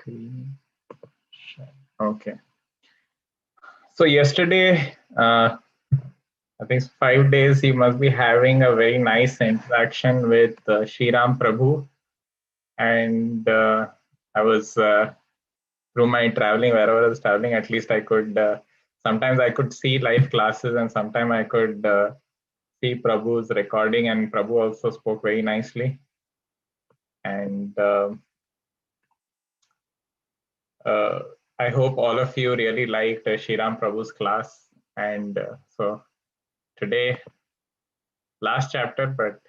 screen share. Okay. So yesterday, I think 5 days, he must be having a very nice interaction with Shriram Prabhu. And I was, through my traveling, wherever I was traveling, at least I could, sometimes I could see live classes and sometimes I could see Prabhu's recording, and Prabhu also spoke very nicely. And I hope all of you really liked Shriram Prabhu's class. And so today, last chapter, but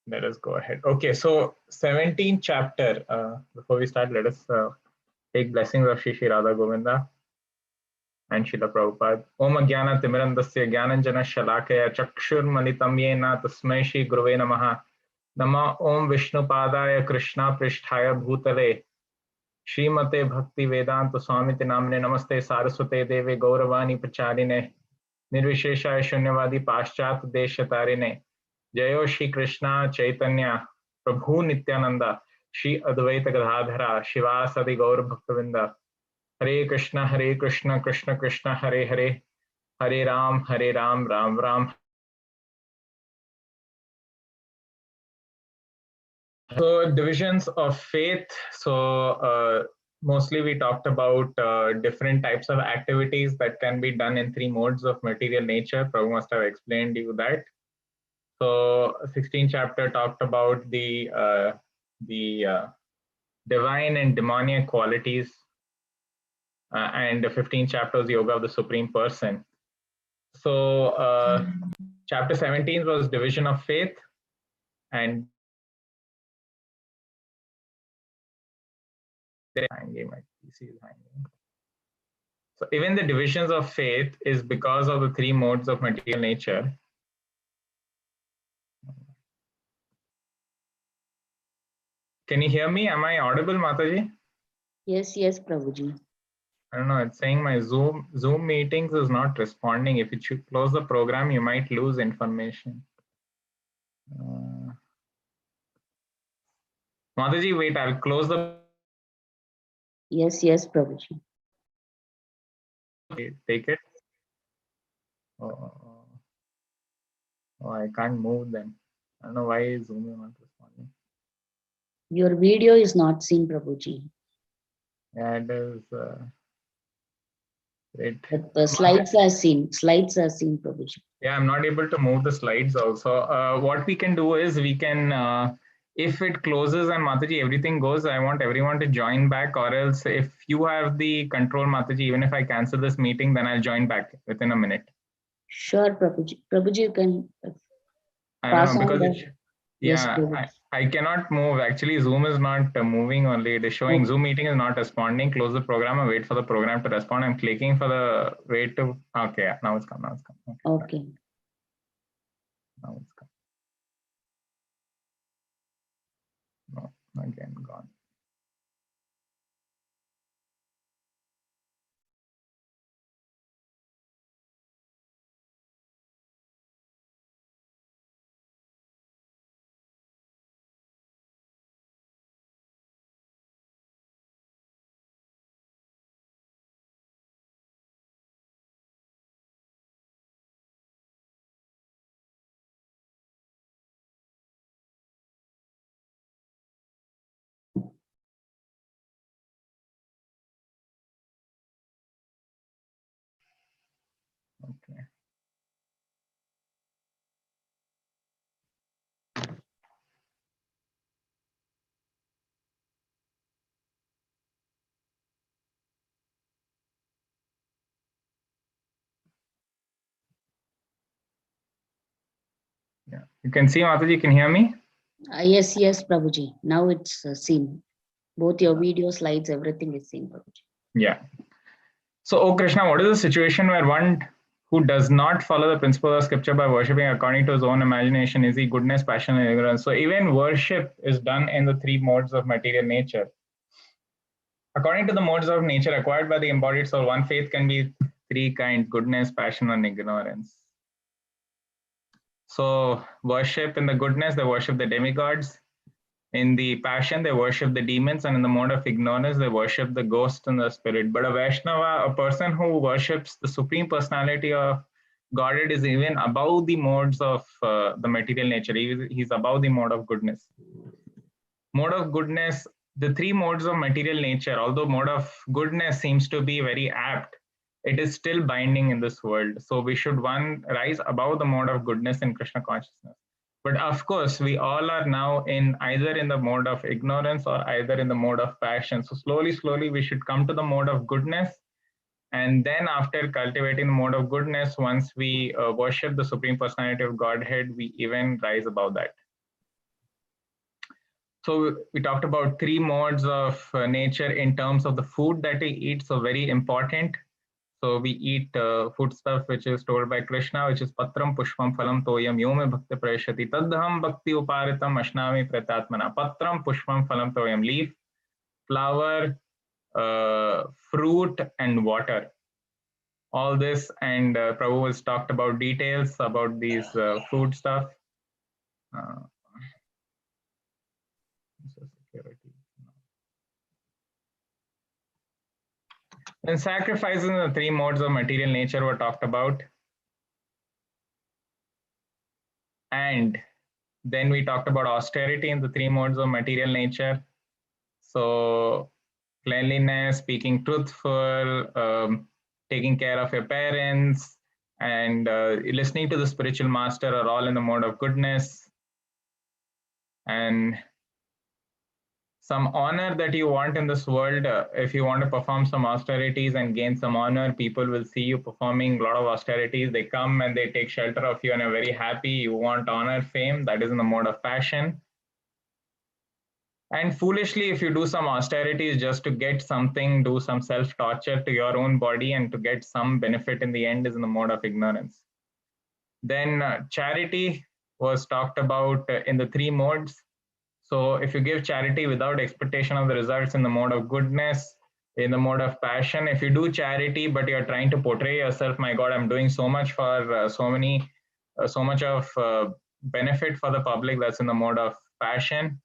let us go ahead. Okay, so 17th chapter. Before we start, let us take blessings of Shri Radha Govinda and Srila Prabhupada. Om Ajnana Timirandasya Jnananjana Shalakaya Chakshur Manitam Yena Tasmai Shri Guruve Namaha. Nama Om Vishnu Padaya Krishna Pristhaya Bhutale Srimate Bhakti Vedanta Swamiti Namne Namaste Saraswate Deve Gauravani Pracharine Nirvisheshaya Shunyavadi Paschat Deshatarine Jayo Shri Krishna Chaitanya Prabhu Nityananda Shri Advaita Gadadhara Shivasadi Gaur Bhaktavinda Hare Krishna Krishna Krishna Hare Hare Hare Ram Ram Ram. So divisions of faith. So mostly we talked about different types of activities that can be done in 3 modes of material nature. Prabhu must have explained you that. So 16th chapter talked about the divine and demoniac qualities, and the 15th chapter is Yoga of the Supreme Person. So chapter 17 was division of faith, and my PC is hanging. So even the divisions of faith is because of the 3 modes of material nature. Can you hear me? Am I audible, Mataji? Yes, Prabhuji. I don't know. It's saying my Zoom meetings is not responding. If you should close the program, you might lose information. Mataji, wait. I'll close the. Yes, Prabhuji. Take it. Oh, I can't move then. I don't know why Zoom is not responding. Your video is not seen, Prabhuji. Yeah, it is. But the slides are seen. Slides are seen, Prabhuji. Yeah, I'm not able to move the slides also. What we can do is we can, if it closes and Mataji, everything goes, I want everyone to join back, or else if you have the control, Mataji, even if I cancel this meeting, then I'll join back within a minute. Sure, Prabhuji. Prabhuji, you can pass on because yes, I cannot move. Actually, Zoom is not moving only. It is showing Zoom meeting is not responding. Close the program and wait for the program to respond. I'm clicking for the wait to. Okay, now it's come. Okay. Now it's come. No, again gone. Okay. Yeah, you can see, Mataji, you can hear me? Yes, Prabhuji. Now it's seen. Both your video slides, everything is seen, Prabhuji. Yeah. So, oh Krishna, what is the situation where one who does not follow the principle of scripture by worshipping according to his own imagination is he goodness, passion, and ignorance? So even worship is done in the 3 modes of material nature. According to the modes of nature acquired by the embodied soul, one faith can be 3 kinds: goodness, passion, and ignorance. So worship in the goodness, they worship the demigods. In the passion, they worship the demons, and in the mode of ignorance, they worship the ghost and the spirit. But a Vaishnava, a person who worships the Supreme Personality of Godhead, is even above the modes of the material nature. He's above the mode of goodness. Mode of goodness, the three modes of material nature, although mode of goodness seems to be very apt, it is still binding in this world. So we should one rise above the mode of goodness in Krishna consciousness. But of course, we all are now in either in the mode of ignorance or either in the mode of passion. So slowly, we should come to the mode of goodness. And then after cultivating the mode of goodness, once we worship the Supreme Personality of Godhead, we even rise above that. So we talked about three modes of nature in terms of the food that we eat. So very important. So we eat food stuff which is told by Krishna, which is patram pushpam phalam toyam yome bhakti prayashati tadham bhakti uparitam ashnami pratatmana. Patram pushpam phalam toyam, leaf, flower, fruit, and water. All this, and Prabhu has talked about details about these food stuff. Security. Then sacrifices in the three modes of material nature were talked about. And then we talked about austerity in the three modes of material nature. So cleanliness, speaking truthful, taking care of your parents, and listening to the spiritual master are all in the mode of goodness. And some honor that you want in this world, if you want to perform some austerities and gain some honor, people will see you performing a lot of austerities. They come and they take shelter of you and are very happy. You want honor, fame, that is in the mode of passion. And foolishly, if you do some austerities just to get something, do some self-torture to your own body and to get some benefit in the end, is in the mode of ignorance. Then charity was talked about in the three modes. So if you give charity without expectation of the results, in the mode of goodness, in the mode of passion. If you do charity, but you're trying to portray yourself, my God, I'm doing so much for so much of benefit for the public, that's in the mode of passion.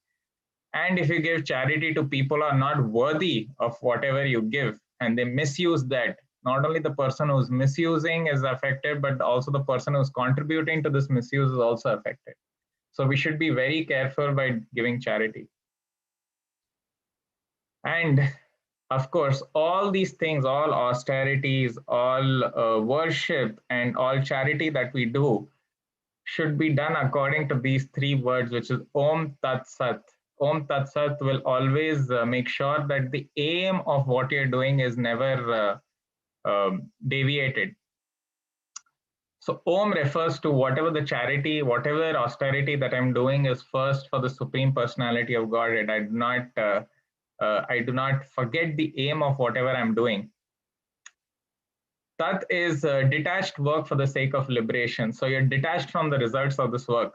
And if you give charity to people who are not worthy of whatever you give, and they misuse that, not only the person who's misusing is affected, but also the person who's contributing to this misuse is also affected. So we should be very careful by giving charity. And of course, all these things, all austerities, all worship, and all charity that we do should be done according to these three words, which is Om Tat Sat. Om Tat Sat will always make sure that the aim of what you're doing is never deviated. So Om refers to whatever the charity, whatever austerity that I'm doing is first for the Supreme Personality of Godhead. I do not forget the aim of whatever I'm doing. Tat is detached work for the sake of liberation. So you're detached from the results of this work.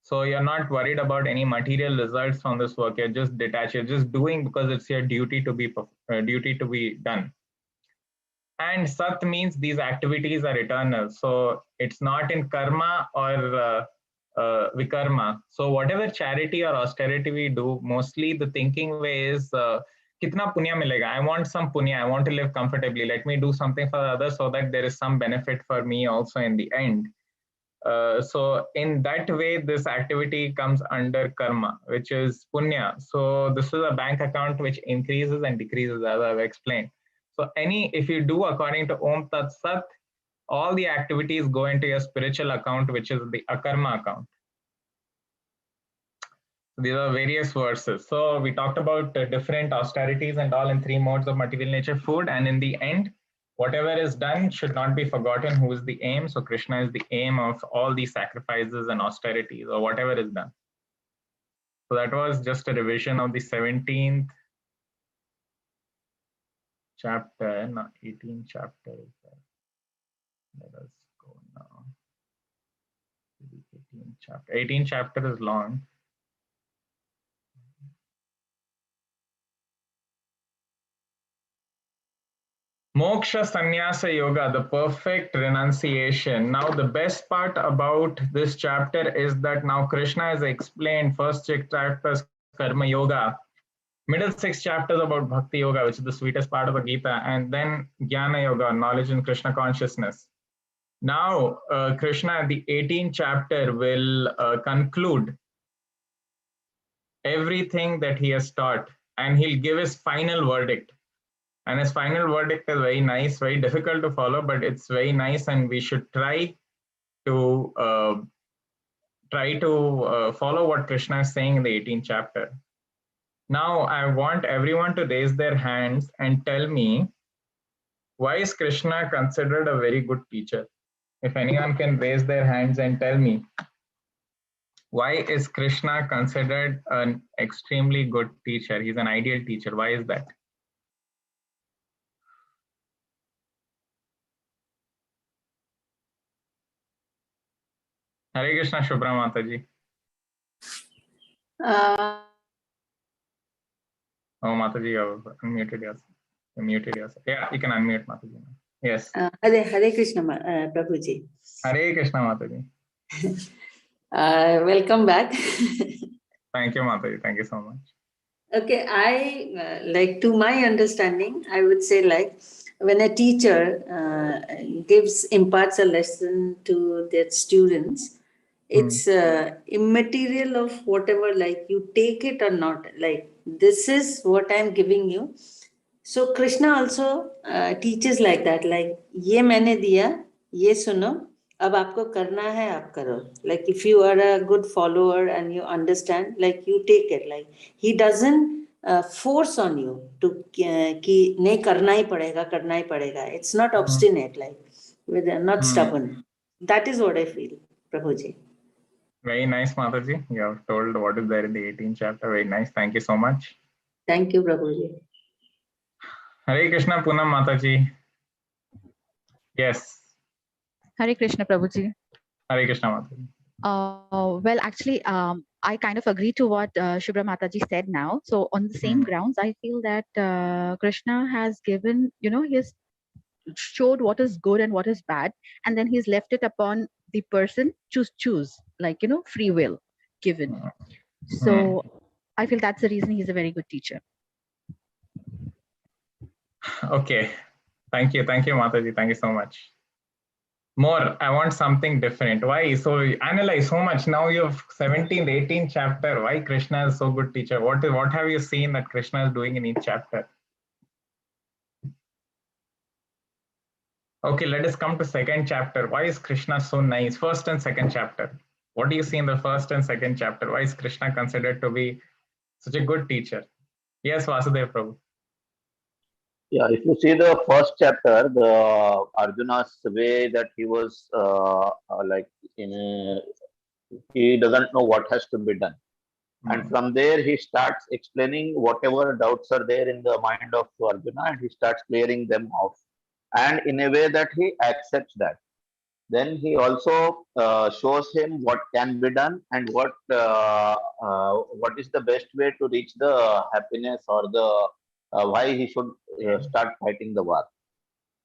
So you're not worried about any material results from this work. You're just detached. You're just doing because it's your duty to be done. And Sat means these activities are eternal. So it's not in karma or vikarma. So whatever charity or austerity we do, mostly the thinking way is kitna punya milega. I want some punya. I want to live comfortably. Let me do something for the others so that there is some benefit for me also in the end. So in that way, this activity comes under karma, which is punya. So this is a bank account which increases and decreases, as I've explained. So if you do according to Om Tat Sat, all the activities go into your spiritual account, which is the akarma account. These are various verses. So we talked about different austerities and all in three modes of material nature food. And in the end, whatever is done should not be forgotten who is the aim. So Krishna is the aim of all these sacrifices and austerities or whatever is done. So that was just a revision of the 17th chapter, not 18th chapter. Let us go now. 18th chapter. 18th chapter is long. Moksha Sannyasa Yoga, the perfect renunciation. Now, the best part about this chapter is that now Krishna has explained first 6 chapters Karma Yoga, middle 6 chapters about Bhakti Yoga, which is the sweetest part of the Gita, and then Jnana Yoga, knowledge and Krishna consciousness. Now, Krishna at the 18th chapter will conclude everything that he has taught, and he'll give his final verdict. And his final verdict is very nice, very difficult to follow, but it's very nice, and we should try to follow what Krishna is saying in the 18th chapter. Now, I want everyone to raise their hands and tell me, why is Krishna considered a very good teacher? If anyone can raise their hands and tell me, why is Krishna considered an extremely good teacher? He's an ideal teacher. Why is that? Hare Krishna, Shubhra Mataji. Oh, Mataji, you unmuted yourself. You muted yourself. Yeah, you can unmute Mataji. Yes. Hare Krishna, Prabhuji. Hare Krishna, Mataji. Welcome back. Thank you, Mataji. Thank you so much. Okay, I like, to my understanding, I would say, like, when a teacher imparts a lesson to their students, it's immaterial of whatever, like, you take it or not, like, this is what I'm giving you. So Krishna also teaches like that, like, ye maine diya, ye suno, ab aapko karna hai, aap karo. Like, if you are a good follower and you understand, like, you take it. Like, he doesn't force on you to ki nahi karna hi padega. It's not obstinate, like, with not stubborn. That is what I feel, Prabhuji. Very nice, Mataji. You have told what is there in the 18th chapter. Very nice. Thank you so much. Thank you, Prabhuji. Hare Krishna, Poonam Mataji. Yes. Hare Krishna, Prabhuji. Hare Krishna, Mataji. Well, actually, I kind of agree to what Shubhra Mataji said now. So on the same grounds, I feel that Krishna has given, he has showed what is good and what is bad, and then he's left it upon the person to choose, like, free will given. So I feel that's the reason he's a very good teacher. Okay. Thank you. Thank you, Mataji. Thank you so much. More, I want something different. Why? So analyze so much. Now you have 17th, 18th chapter. Why Krishna is so good teacher? What have you seen that Krishna is doing in each chapter? Okay, let us come to second chapter. Why is Krishna so nice? First and second chapter. What do you see in the first and second chapter? Why is Krishna considered to be such a good teacher? Yes, Vasudev Prabhu. Yeah, if you see the first chapter, the Arjuna's way that he was he doesn't know what has to be done. And from there, he starts explaining whatever doubts are there in the mind of Arjuna, and he starts clearing them off. And in a way that he accepts that. Then he also shows him what can be done and what is the best way to reach the happiness, or the why he should start fighting the war.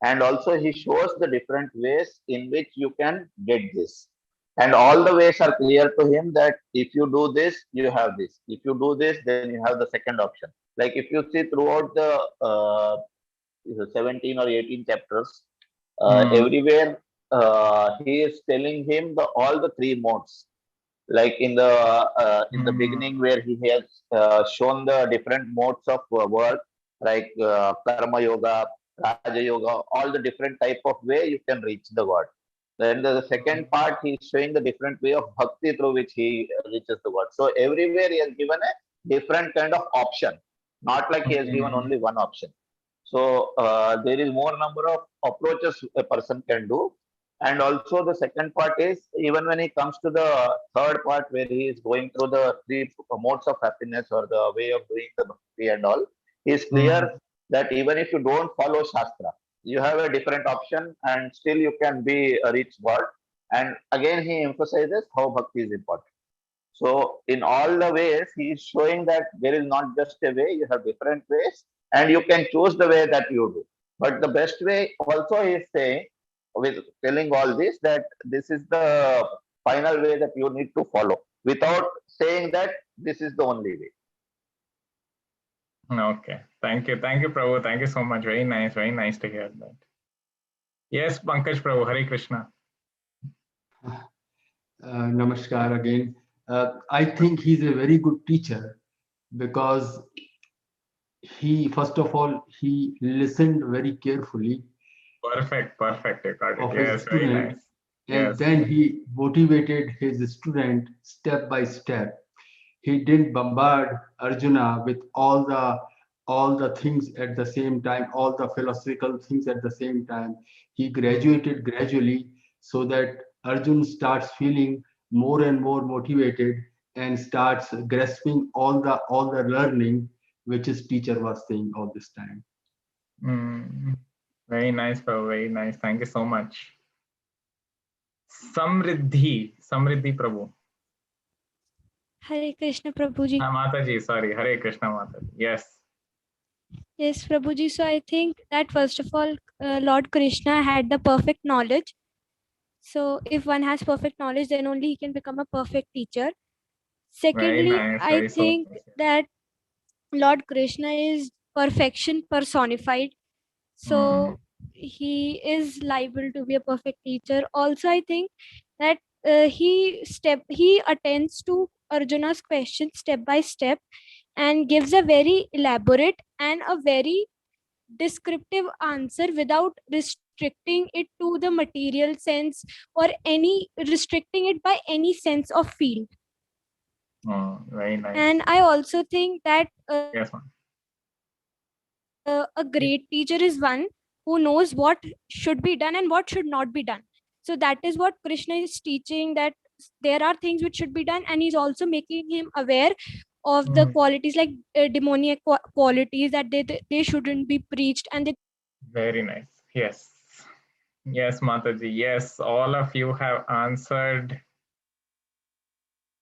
And also he shows the different ways in which you can get this. And all the ways are clear to him, that if you do this, you have this. If you do this, then you have the second option. Like, if you see throughout the 17 or 18 chapters, everywhere he is telling him all the three modes. Like in the beginning, where he has shown the different modes of work, like karma yoga, raja yoga, all the different type of way you can reach the God. Then the second part, he is showing the different way of bhakti through which he reaches the God. So everywhere he has given a different kind of option, not like he has given only one option. So there is more number of approaches a person can do. And also the second part is, even when he comes to the third part, where he is going through the three modes of happiness, or the way of doing the bhakti and all, he is clear that even if you don't follow Shastra, you have a different option and still you can be a rich God. And again, he emphasizes how bhakti is important. So in all the ways, he is showing that there is not just a way, you have different ways, and you can choose the way that you do. But the best way also is saying, with telling all this, that this is the final way that you need to follow, without saying that this is the only way. Okay, thank you, Prabhu. Thank you so much. Very nice to hear that. Yes, Pankaj Prabhu, Hare Krishna. Namaskar again. I think he's a very good teacher because he, first of all, he listened very carefully Perfect, you got of it. his Yes, very student, nice. and Yes, then he motivated his student step by step. He didn't bombard Arjuna with all the things at the same time, all the philosophical things at the same time. He graduated gradually so that Arjun starts feeling more and more motivated and starts grasping all the learning which his teacher was saying all this time. Very nice, Prabhu. Very nice. Thank you so much. Samriddhi Prabhu. Hare Krishna Prabhuji. Mataji, sorry. Hare Krishna Mataji. Yes. Yes, Prabhuji. So I think that first of all, Lord Krishna had the perfect knowledge. So if one has perfect knowledge, then only he can become a perfect teacher. Secondly, Very nice. I Very think that Lord Krishna is perfection personified. So he is liable to be a perfect teacher. Also, I think that he attends to Arjuna's question step by step and gives a very elaborate and a very descriptive answer without restricting it to the material sense or any restricting it by any sense of field. Very nice. And I also think that Yes, a great teacher is one who knows what should be done and what should not be done. So that is what Krishna is teaching, that there are things which should be done, and he's also making him aware of the qualities like demoniac qualities that they shouldn't be preached, and they. Very nice. Yes, Mataji. Yes, all of you have answered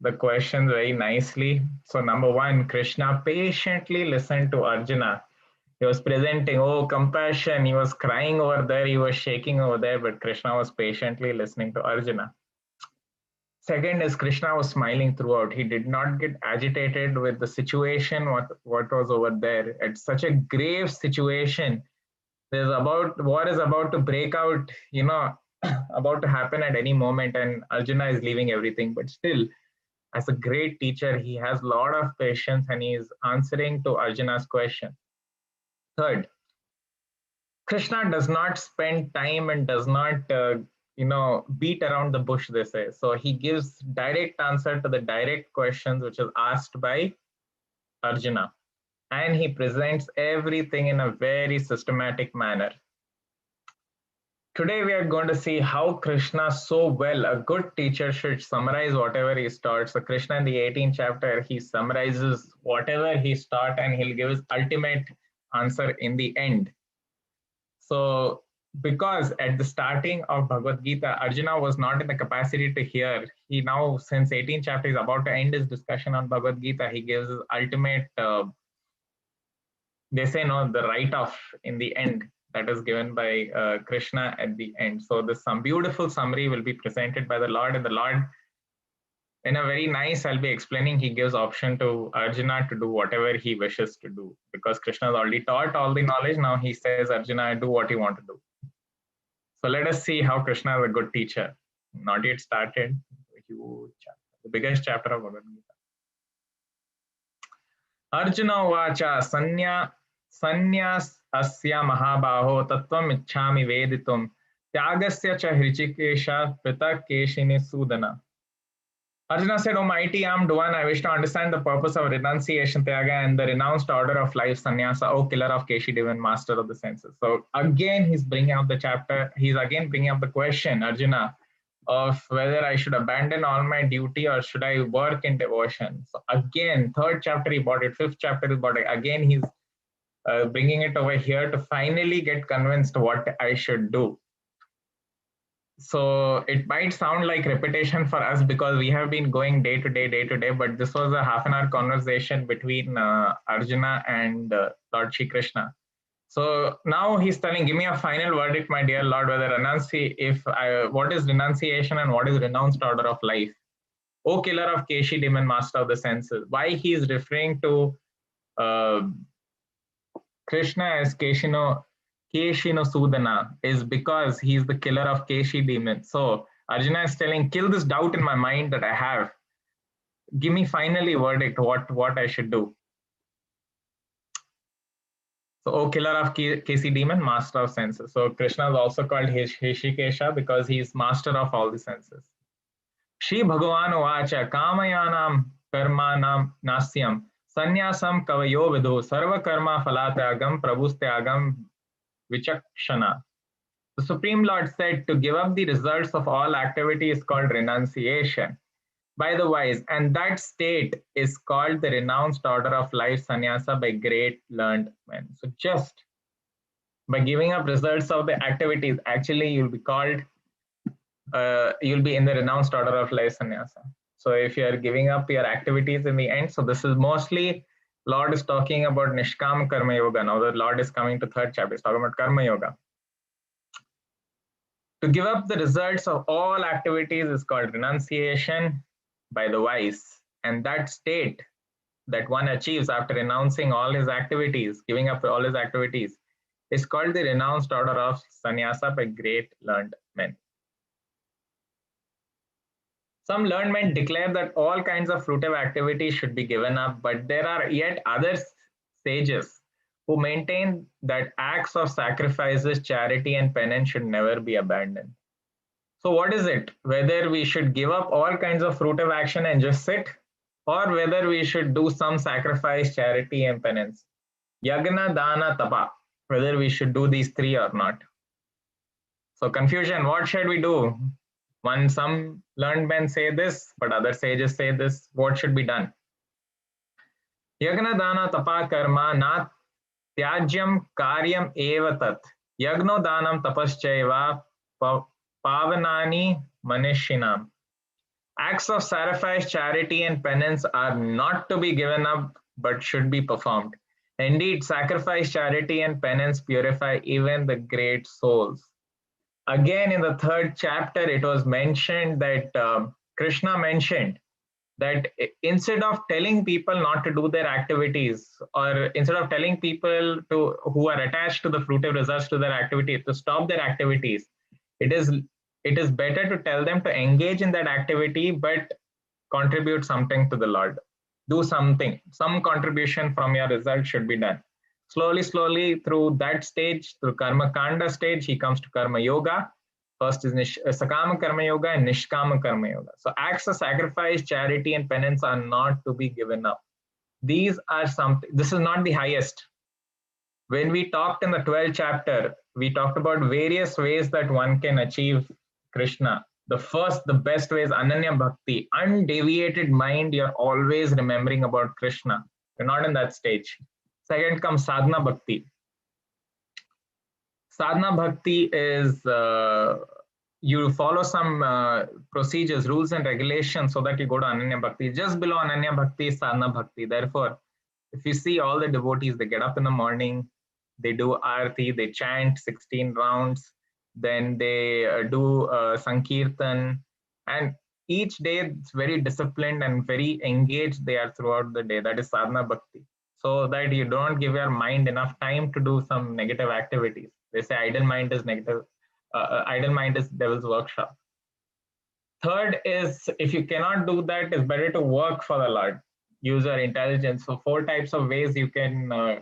the question very nicely. So number one, Krishna patiently listened to Arjuna. He was presenting, compassion. He was crying over there. He was shaking over there, but Krishna was patiently listening to Arjuna. Second is Krishna was smiling throughout. He did not get agitated with the situation, what was over there. It's such a grave situation. War is about to break out, about to happen at any moment, and Arjuna is leaving everything. But still, as a great teacher, he has a lot of patience and he is answering to Arjuna's question. Third, Krishna does not spend time and does not beat around the bush, they say. So he gives direct answer to the direct questions which is asked by Arjuna, and he presents everything in a very systematic manner. Today we are going to see how Krishna so well, a good teacher should summarize whatever he taught. So Krishna in the 18th chapter, he summarizes whatever he taught and he'll give his ultimate answer in the end. So because at the starting of Bhagavad Gita, Arjuna was not in the capacity to hear. He now, since 18th chapter is about to end his discussion on Bhagavad Gita, he gives his ultimate, they say no, the write-off in the end that is given by Krishna at the end. So some beautiful summary will be presented by the Lord, and the Lord, in a very nice, I'll be explaining, he gives option to Arjuna to do whatever he wishes to do, because Krishna has already taught all the knowledge. Now he says, Arjuna, do what you want to do. So let us see how Krishna is a good teacher. Not yet started. Huge chapter, the biggest chapter of Bhagavad Gita. Arjuna vacha sanyas asya mahabaho tattvam ichhami veditum tyagasya cha hrishikesha pritakeshini sudana. Arjuna said, O mighty armed one, I wish to understand the purpose of renunciation, Tyaga, and the renounced order of life, sannyasa, O killer of Keshi, divine master of the senses. So again, he's bringing up the chapter. He's again bringing up the question, Arjuna, of whether I should abandon all my duty or should I work in devotion. So again, third chapter he bought it, fifth chapter he bought it. Again, he's bringing it over here to finally get convinced what I should do. So it might sound like repetition for us because we have been going day to day, but this was a half-an-hour conversation between Arjuna and Lord Shri Krishna. So now he's telling, give me a final verdict, my dear Lord, whether what is renunciation and what is renounced order of life. O killer of Keshi, demon master of the senses. Why he is referring to Krishna as Keshino Sudana is because he's the killer of Keshi demon. So Arjuna is telling, kill this doubt in my mind that I have. Give me finally verdict what I should do. So, O killer of Keshi demon, master of senses. So Krishna is also called Hrishikesha because he is master of all the senses. Shri Bhagavan Vacha Kamayanam Karmanam Nasyam Sanyasam Kavayo Vidhu Sarva Karma Falatyagam Prabhustyagam Vichakshana. The Supreme Lord said to give up the results of all activity is called renunciation by the wise, and that state is called the renounced order of life sannyasa by great learned men. So just by giving up results of the activities, actually you'll be called, you'll be in the renounced order of life sannyasa. So if you are giving up your activities in the end, so this is mostly, Lord is talking about Nishkam Karma Yoga. Now the Lord is coming to third chapter, he's talking about Karma Yoga. To give up the results of all activities is called renunciation by the wise, and that state that one achieves after renouncing all his activities, giving up all his activities, is called the renounced order of sannyasa by great learned men. Some learned men declare that all kinds of fruitive activities should be given up, but there are yet other sages who maintain that acts of sacrifices, charity, and penance should never be abandoned. So what is it? Whether we should give up all kinds of fruitive action and just sit, or whether we should do some sacrifice, charity, and penance. Yagna, dana, tapa. Whether we should do these three or not. So confusion, what should we do? Some learned men say this, but other sages say this. What should be done? Yagna, dana, tapa, karma, na tyajyam karyam eva tat. Yagno danam tapaschaiva Pavanani Manishinam. Acts of sacrifice, charity, and penance are not to be given up but should be performed. Indeed, sacrifice, charity, and penance purify even the great souls. Again, in the third chapter, it was mentioned that Krishna mentioned that instead of telling people not to do their activities, or instead of telling people who are attached to the fruitive results to their activity to stop their activities, it is better to tell them to engage in that activity, but contribute something to the Lord. Do something, some contribution from your result should be done. Slowly through that stage, through Karma Kanda stage, he comes to Karma Yoga. First is Sakama Karma Yoga and Nishkama Karma Yoga. So acts of sacrifice, charity, and penance are not to be given up. These are something, this is not the highest. When we talked in the 12th chapter, we talked about various ways that one can achieve Krishna. The best way is Ananya Bhakti, undeviated mind, you're always remembering about Krishna. You're not in that stage. Second comes Sadhana Bhakti. Sadhana Bhakti is you follow some procedures, rules and regulations so that you go to Ananya Bhakti. Just below Ananya Bhakti is Sadhana Bhakti. Therefore, if you see all the devotees, they get up in the morning, they do Aarti, they chant 16 rounds, then they do Sankirtan, and each day it's very disciplined and very engaged they are throughout the day. That is Sadhana Bhakti. So that you don't give your mind enough time to do some negative activities. They say idle mind is negative, idle mind is devil's workshop. Third is, if you cannot do that, it's better to work for the Lord. Use your intelligence. So 4 types of ways you can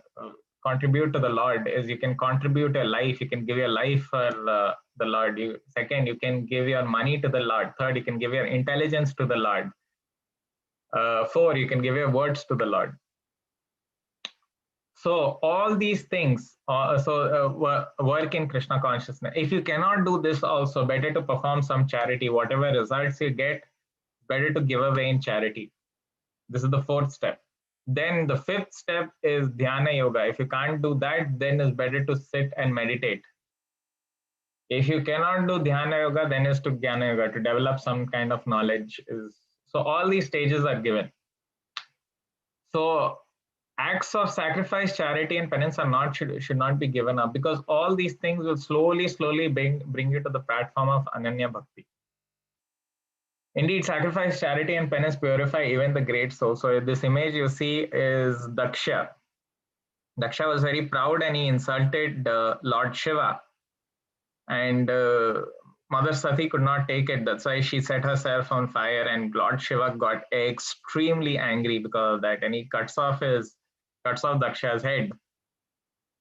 contribute to the Lord is you can contribute your life, you can give your life for the Lord. Second, you can give your money to the Lord. Third, you can give your intelligence to the Lord. 4, you can give your words to the Lord. So all these things, work in Krishna consciousness. If you cannot do this also, better to perform some charity. Whatever results you get, better to give away in charity. This is the 4th step. Then the 5th step is Dhyana Yoga. If you can't do that, then it's better to sit and meditate. If you cannot do Dhyana Yoga, then it's to Jnana Yoga, to develop some kind of knowledge. So all these stages are given. So acts of sacrifice, charity, and penance are not should not be given up, because all these things will slowly bring you to the platform of Ananya Bhakti. Indeed, sacrifice, charity, and penance purify even the great soul. So this image you see is Daksha. Daksha was very proud and he insulted Lord Shiva. And Mother Sati could not take it. That's why she set herself on fire, and Lord Shiva got extremely angry because of that, and he cuts off Daksha's head.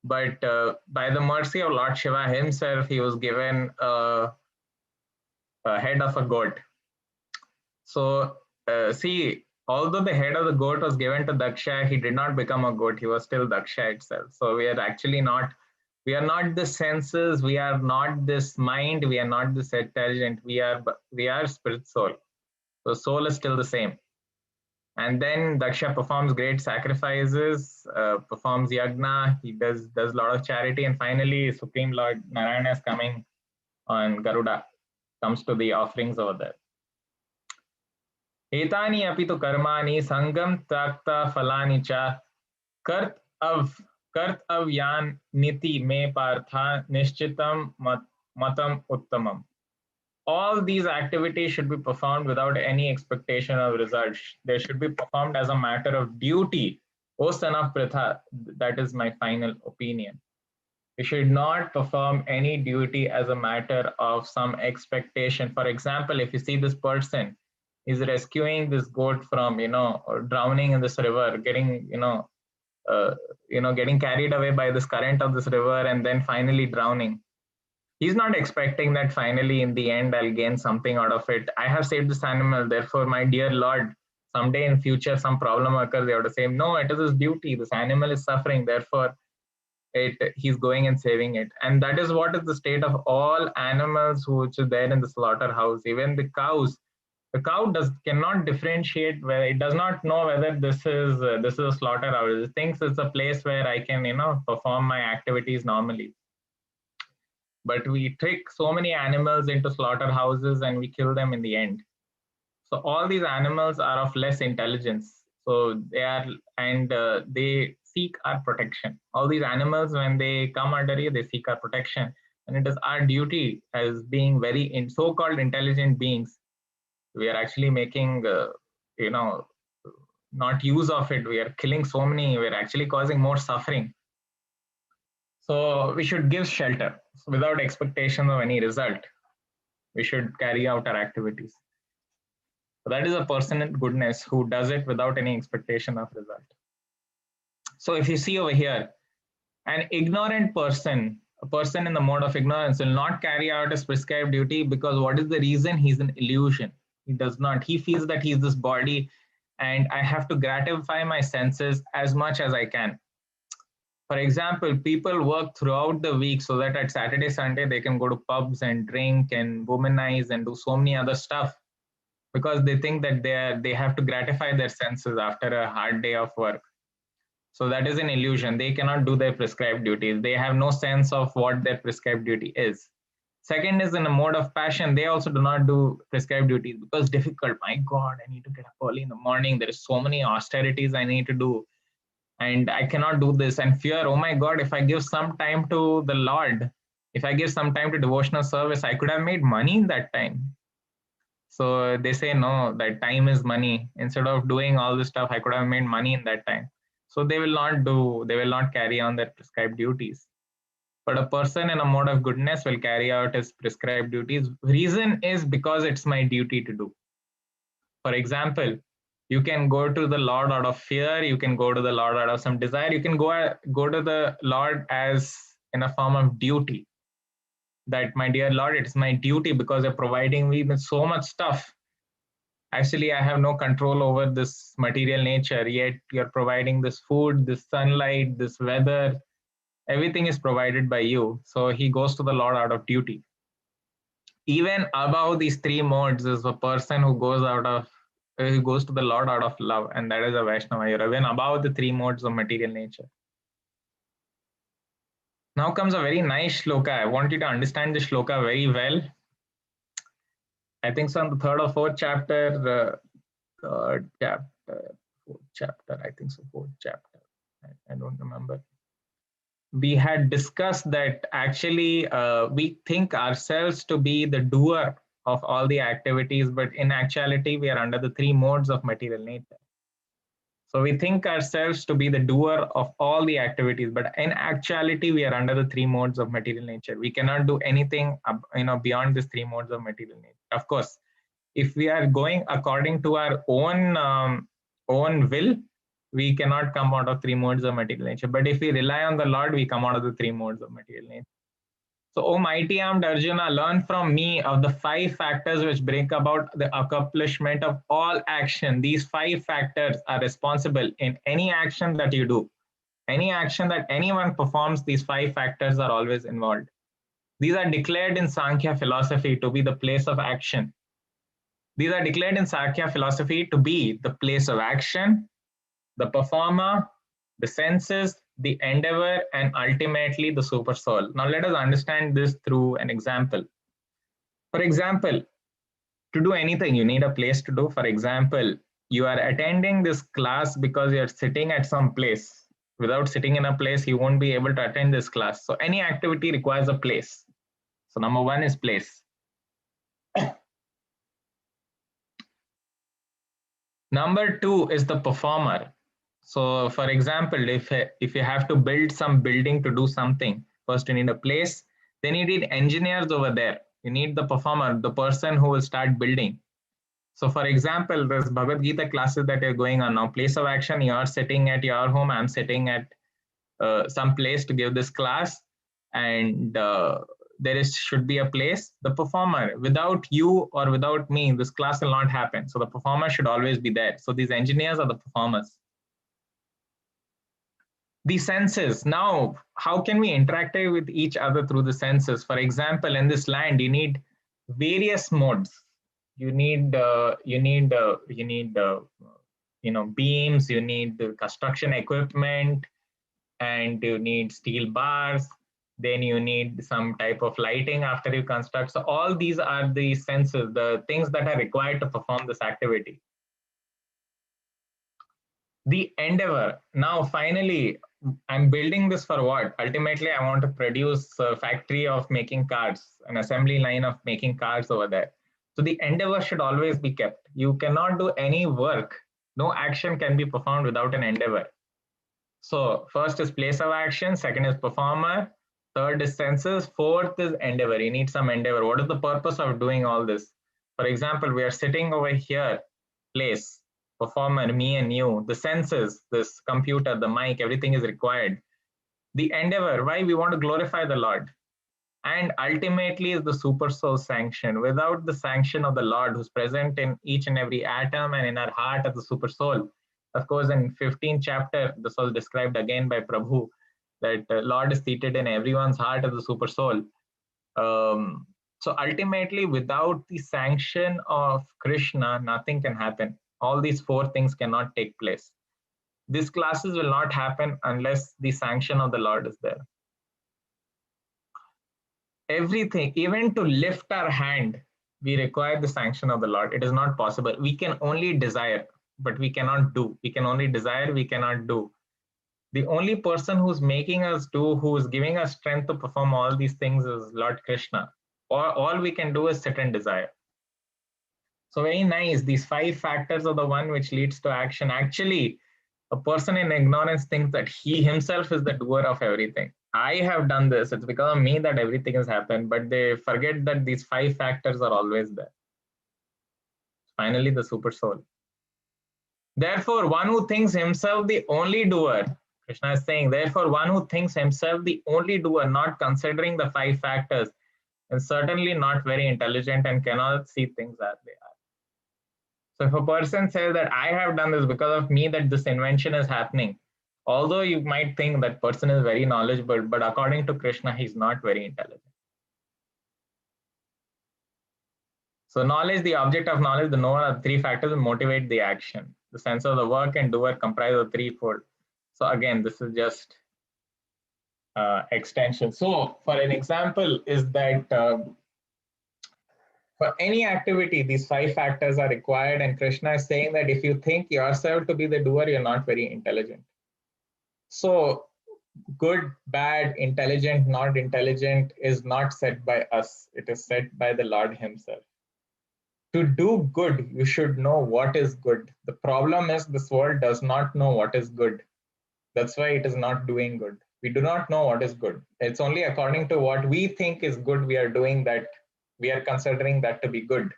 But by the mercy of Lord Shiva himself, he was given a head of a goat. So see, although the head of the goat was given to Daksha, he did not become a goat. He was still Daksha itself. So we are actually not, we are not the senses, we are not this mind, we are not this intelligent, we are spirit soul. So soul is still the same. And then Daksha performs great sacrifices, performs yagna, he does a lot of charity, and finally Supreme Lord Narayana is coming on Garuda, comes to the offerings over there. एतानि अपि तु कर्माणि संगम त्यक्ता फलानि च कर्तव्यान्निति मे पार्था निश्चितं matam uttamam. All these activities should be performed without any expectation of results. They should be performed as a matter of duty. O son of Pritha, that is my final opinion. You should not perform any duty as a matter of some expectation. For example, if you see this person is rescuing this goat from, drowning in this river, getting, getting carried away by this current of this river and then finally drowning. He's not expecting that finally in the end I'll gain something out of it. I have saved this animal, therefore my dear Lord, someday in future some problem occurs, they have to say, no, it is his duty. This animal is suffering, therefore he's going and saving it. And that is what is the state of all animals which are there in the slaughterhouse. Even the cows, the cow cannot differentiate whether, it does not know whether this is a slaughterhouse. It thinks it's a place where I can perform my activities normally. But we trick so many animals into slaughterhouses and we kill them in the end. So all these animals are of less intelligence. So they are, and they seek our protection. All these animals, when they come under you, they seek our protection. And it is our duty as being very so-called intelligent beings. We are actually making, not use of it. We are killing so many, we're actually causing more suffering. So we should give shelter without expectation of any result. We should carry out our activities. So that is a person in goodness who does it without any expectation of result. So if you see over here, an ignorant person, a person in the mode of ignorance will not carry out his prescribed duty, because what is the reason? He's an illusion. He does not. He feels that he's this body and I have to gratify my senses as much as I can. For example, people work throughout the week so that at Saturday, Sunday, they can go to pubs and drink and womanize and do so many other stuff, because they think that they have to gratify their senses after a hard day of work. So that is an illusion. They cannot do their prescribed duties. They have no sense of what their prescribed duty is. Second is in a mode of passion. They also do not do prescribed duties because it's difficult. My God, I need to get up early in the morning. There is so many austerities I need to do. And I cannot do this. And fear, oh my God, if I give some time to the Lord, if I give some time to devotional service, I could have made money in that time. So they say, no, that time is money. Instead of doing all this stuff, I could have made money in that time. So they will not carry on their prescribed duties. But a person in a mode of goodness will carry out his prescribed duties. Reason is because it's my duty to do. For example, you can go to the Lord out of fear. You can go to the Lord out of some desire. You can go to the Lord as in a form of duty. That, my dear Lord, it is my duty because you're providing me with so much stuff. Actually, I have no control over this material nature, yet you're providing this food, this sunlight, this weather. Everything is provided by you. So he goes to the Lord out of duty. Even above these three modes is a person who goes to the Lord out of love, and that is a Vaishnava. You're even above the three modes of material nature. Now comes a very nice shloka. I want you to understand this shloka very well. I think so on the third or fourth chapter, I think so, fourth chapter. I don't remember. We had discussed that actually we think ourselves to be the doer of all the activities, but in actuality, we are under the three modes of material nature. So we think ourselves to be the doer of all the activities, but in actuality, we are under the three modes of material nature. We cannot do anything, beyond these three modes of material nature. Of course, if we are going according to our own will, we cannot come out of three modes of material nature. But if we rely on the Lord, we come out of the three modes of material nature. So, O mighty armed Arjuna, learn from me of the 5 factors which bring about the accomplishment of all action. These 5 factors are responsible in any action that you do. Any action that anyone performs, these 5 factors are always involved. These are declared in Sankhya philosophy to be the place of action. These are declared in Sankhya philosophy to be the place of action, the performer, the senses, the endeavor, and ultimately the super soul. Now let us understand this through an example. For example, to do anything, you need a place to do. For example, you are attending this class because you're sitting at some place. Without sitting in a place, you won't be able to attend this class. So any activity requires a place. So number 1 is place. Number 2 is the performer. So for example, if you have to build some building to do something, first you need a place, then you need engineers over there. You need the performer, the person who will start building. So for example, there's Bhagavad Gita classes that are going on now. Place of action, you are sitting at your home, I'm sitting at some place to give this class, and there should be a place. The performer, without you or without me, this class will not happen. So the performer should always be there. So these engineers are the performers. The senses. Now, how can we interact with each other through the senses? For example, in this land, you need various modes. You need beams. You need the construction equipment, and you need steel bars. Then you need some type of lighting after you construct. So all these are the senses, the things that are required to perform this activity. The endeavor. Now, finally, I'm building this for what? Ultimately, I want to produce a factory of making cars, an assembly line of making cars over there. So the endeavor should always be kept. You cannot do any work. No action can be performed without an endeavor. So first is place of action, second is performer, third is senses, fourth is endeavor. You need some endeavor. What is the purpose of doing all this? For example, we are sitting over here, place, performer, me and you, the senses, this computer, the mic, everything is required. The endeavor, why? We want to glorify the Lord. And ultimately is the super soul sanction. Without the sanction of the Lord who's present in each and every atom and in our heart of the super soul. Of course, in 15th chapter, this was described again by Prabhu, that Lord is seated in everyone's heart of the super soul. So ultimately, without the sanction of Krishna, nothing can happen. All these 4 things cannot take place. These classes will not happen unless the sanction of the Lord is there. Everything, even to lift our hand, we require the sanction of the Lord. It is not possible. We can only desire, but we cannot do. We can only desire, we cannot do. The only person who's making us do, who's giving us strength to perform all these things is Lord Krishna. All we can do is sit and desire. So very nice. These 5 factors are the one which leads to action. Actually, a person in ignorance thinks that he himself is the doer of everything. I have done this. It's because of me that everything has happened. But they forget that these 5 factors are always there. Finally, the super soul. Therefore, one who thinks himself the only doer, Krishna is saying, therefore, one who thinks himself the only doer, not considering the 5 factors, is certainly not very intelligent and cannot see things as they are. So if a person says that I have done this because of me that this invention is happening, although you might think that person is very knowledgeable, but according to Krishna, he's not very intelligent. So knowledge, the object of knowledge, the knower are 3 factors that motivate the action. The sense of the work and doer comprise of 3-fold. So again, this is just extension. So for an example is that for any activity, these 5 factors are required. And Krishna is saying that if you think yourself to be the doer, you're not very intelligent. So good, bad, intelligent, not intelligent is not set by us. It is set by the Lord himself. To do good, you should know what is good. The problem is this world does not know what is good. That's why it is not doing good. We do not know what is good. It's only according to what we think is good, we are doing that, we are considering that to be good.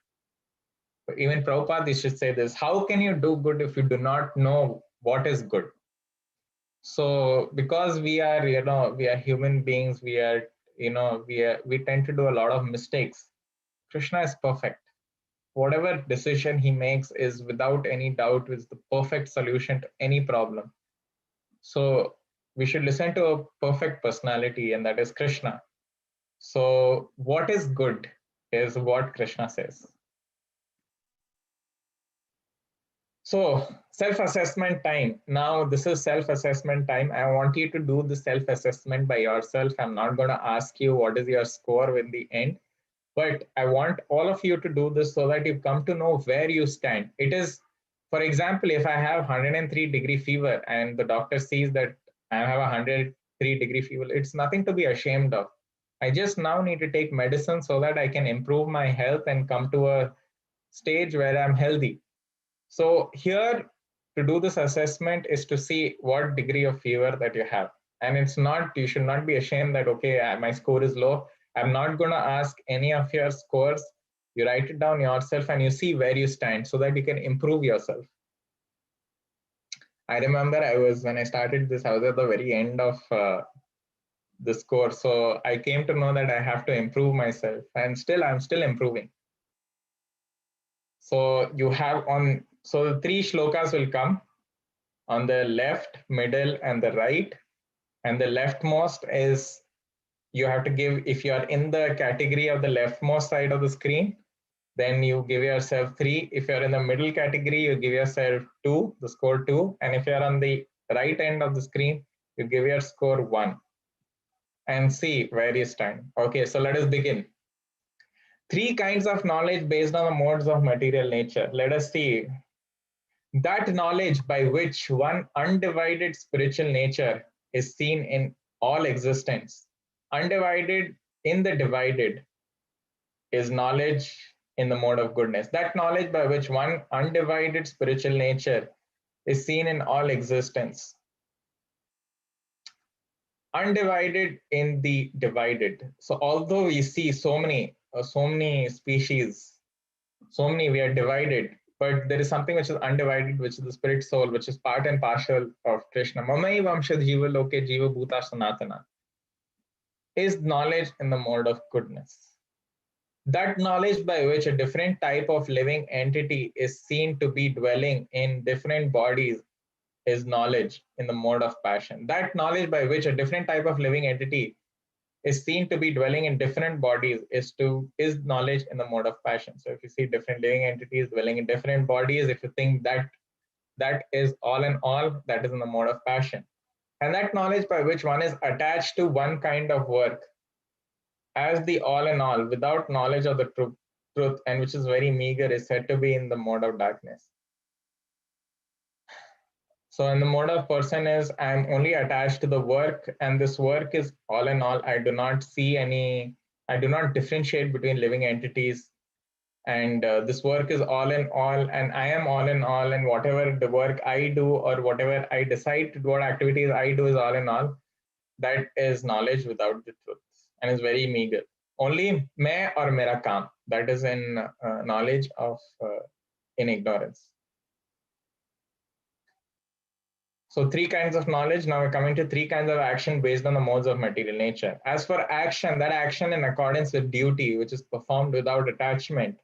Even Prabhupada should say this, how can you do good if you do not know what is good? So because we are, we are human beings, we are, we tend to do a lot of mistakes. Krishna is perfect. Whatever decision he makes is without any doubt is the perfect solution to any problem. So we should listen to a perfect personality, and that is Krishna. So what is good is what Krishna says. So self-assessment time. Now this is self-assessment time. I want you to do the self-assessment by yourself. I'm not going to ask you what is your score in the end, but I want all of you to do this so that you come to know where you stand. It is, for example, if I have 103-degree fever and the doctor sees that I have a 103-degree fever, it's nothing to be ashamed of. I just now need to take medicine so that I can improve my health and come to a stage where I'm healthy. So here to do this assessment is to see what degree of fever that you have. And it's not, you should not be ashamed that, okay, my score is low. I'm not going to ask any of your scores. You write it down yourself and you see where you stand so that you can improve yourself. I remember when I started this, I was at the very end of the score. So I came to know that I have to improve myself, and I'm still improving. So you have so the 3 shlokas will come on the left, middle, and the right. And the leftmost is, you have to give, if you are in the category of the leftmost side of the screen, then you give yourself 3. If you're in the middle category, you give yourself 2, the score 2. And if you're on the right end of the screen, you give your score 1. And see where you stand. Okay, so let us begin. 3 kinds of knowledge based on the modes of material nature. Let us see. That knowledge by which one undivided spiritual nature is seen in all existence. Undivided in the divided is knowledge in the mode of goodness. That knowledge by which one undivided spiritual nature is seen in all existence. Undivided in the divided. So although we see so many species, we are divided, but there is something which is undivided, which is the spirit soul, which is part and parcel of Krishna. Mamai vamsha jiva loke jiva bhuta sanatana is knowledge in the mode of goodness. That knowledge by which a different type of living entity is seen to be dwelling in different bodies is knowledge in the mode of passion. That knowledge by which a different type of living entity is seen to be dwelling in different bodies is knowledge in the mode of passion. So if you see different living entities dwelling in different bodies, if you think that is all in all, that is in the mode of passion. And that knowledge by which one is attached to one kind of work as the all in all, without knowledge of the truth, and which is very meager, is said to be in the mode of darkness. So in the mode of person is, I'm only attached to the work, and this work is all in all. I do not differentiate between living entities, and this work is all in all, and I am all in all, and whatever the work I do or whatever I decide to do, what activities I do is all in all. That is knowledge without the truth, and is very meager. Only main or mera kaam, that is in knowledge of in ignorance. So 3 kinds of knowledge. Now we're coming to 3 kinds of action based on the modes of material nature. As for action, that action in accordance with duty, which is performed without attachment.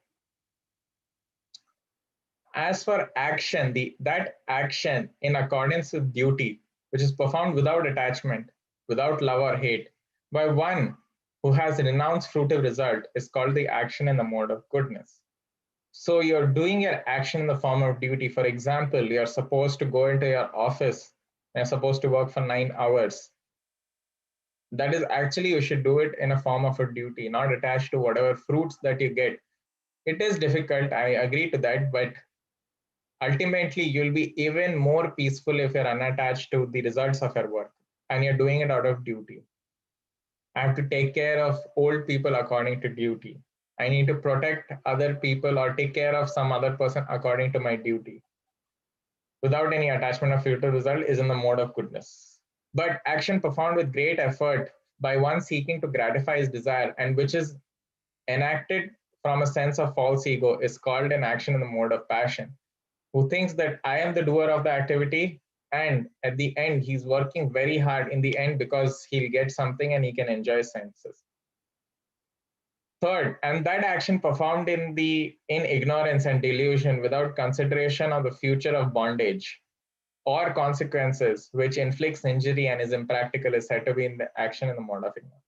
As for action, that action in accordance with duty, which is performed without attachment, without love or hate, by one who has renounced fruitive result, is called the action in the mode of goodness. So you're doing your action in the form of duty. For example, you're supposed to go into your office and you're supposed to work for 9 hours. That is actually, you should do it in a form of a duty, not attached to whatever fruits that you get. It is difficult, I agree to that, but ultimately you'll be even more peaceful if you're unattached to the results of your work and you're doing it out of duty. I have to take care of old people according to duty. I need to protect other people or take care of some other person according to my duty. Without any attachment of future result is in the mode of goodness. But action performed with great effort by one seeking to gratify his desire and which is enacted from a sense of false ego is called an action in the mode of passion. Who thinks that I am the doer of the activity and at the end he's working very hard in the end because he'll get something and he can enjoy senses. Third, and that action performed in ignorance and delusion without consideration of the future of bondage or consequences which inflicts injury and is impractical is said to be in the action in the mode of ignorance.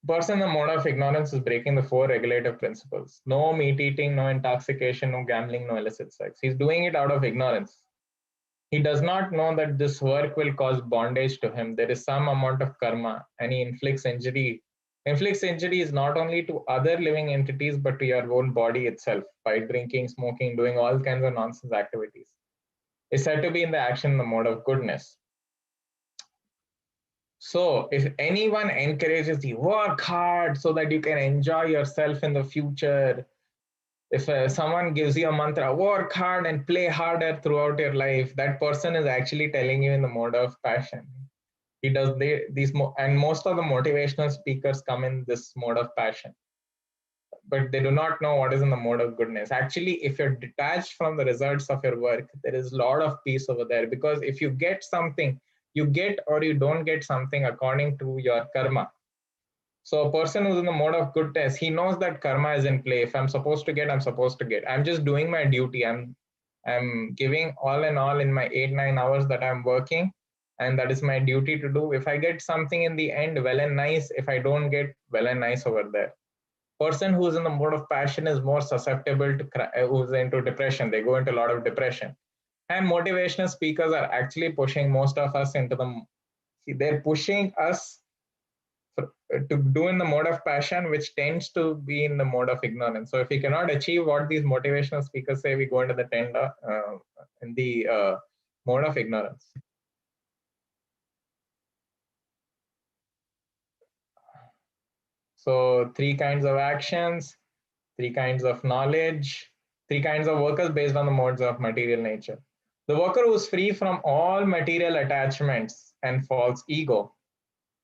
Person in the mode of ignorance is breaking the 4 regulative principles. No meat eating, no intoxication, no gambling, no illicit sex. He's doing it out of ignorance. He does not know that this work will cause bondage to him. There is some amount of karma and he inflicts injury. Inflicts injury is not only to other living entities, but to your own body itself by drinking, smoking, doing all kinds of nonsense activities. Is said to be in the action in the mode of goodness. So if anyone encourages you, work hard so that you can enjoy yourself in the future. If someone gives you a mantra, work hard and play harder throughout your life, that person is actually telling you in the mode of passion. He does and most of the motivational speakers come in this mode of passion, but they do not know what is in the mode of goodness. Actually, if you're detached from the results of your work, there is a lot of peace over there, because if you get something, you get or you don't get something according to your karma. So a person who's in the mode of goodness, he knows that karma is in play. If I'm supposed to get, I'm supposed to get. I'm just doing my duty. I'm giving all in all in my 8-9 hours that I'm working, and that is my duty to do. If I get something in the end, well and nice. If I don't get, well and nice over there. Person who's in the mode of passion is more susceptible to who's into depression. They go into a lot of depression. And motivational speakers are actually pushing most of us into they're pushing us to do in the mode of passion, which tends to be in the mode of ignorance. So if we cannot achieve what these motivational speakers say, we go into the mode of ignorance. So 3 kinds of actions, 3 kinds of knowledge, 3 kinds of workers based on the modes of material nature. The worker who is free from all material attachments and false ego,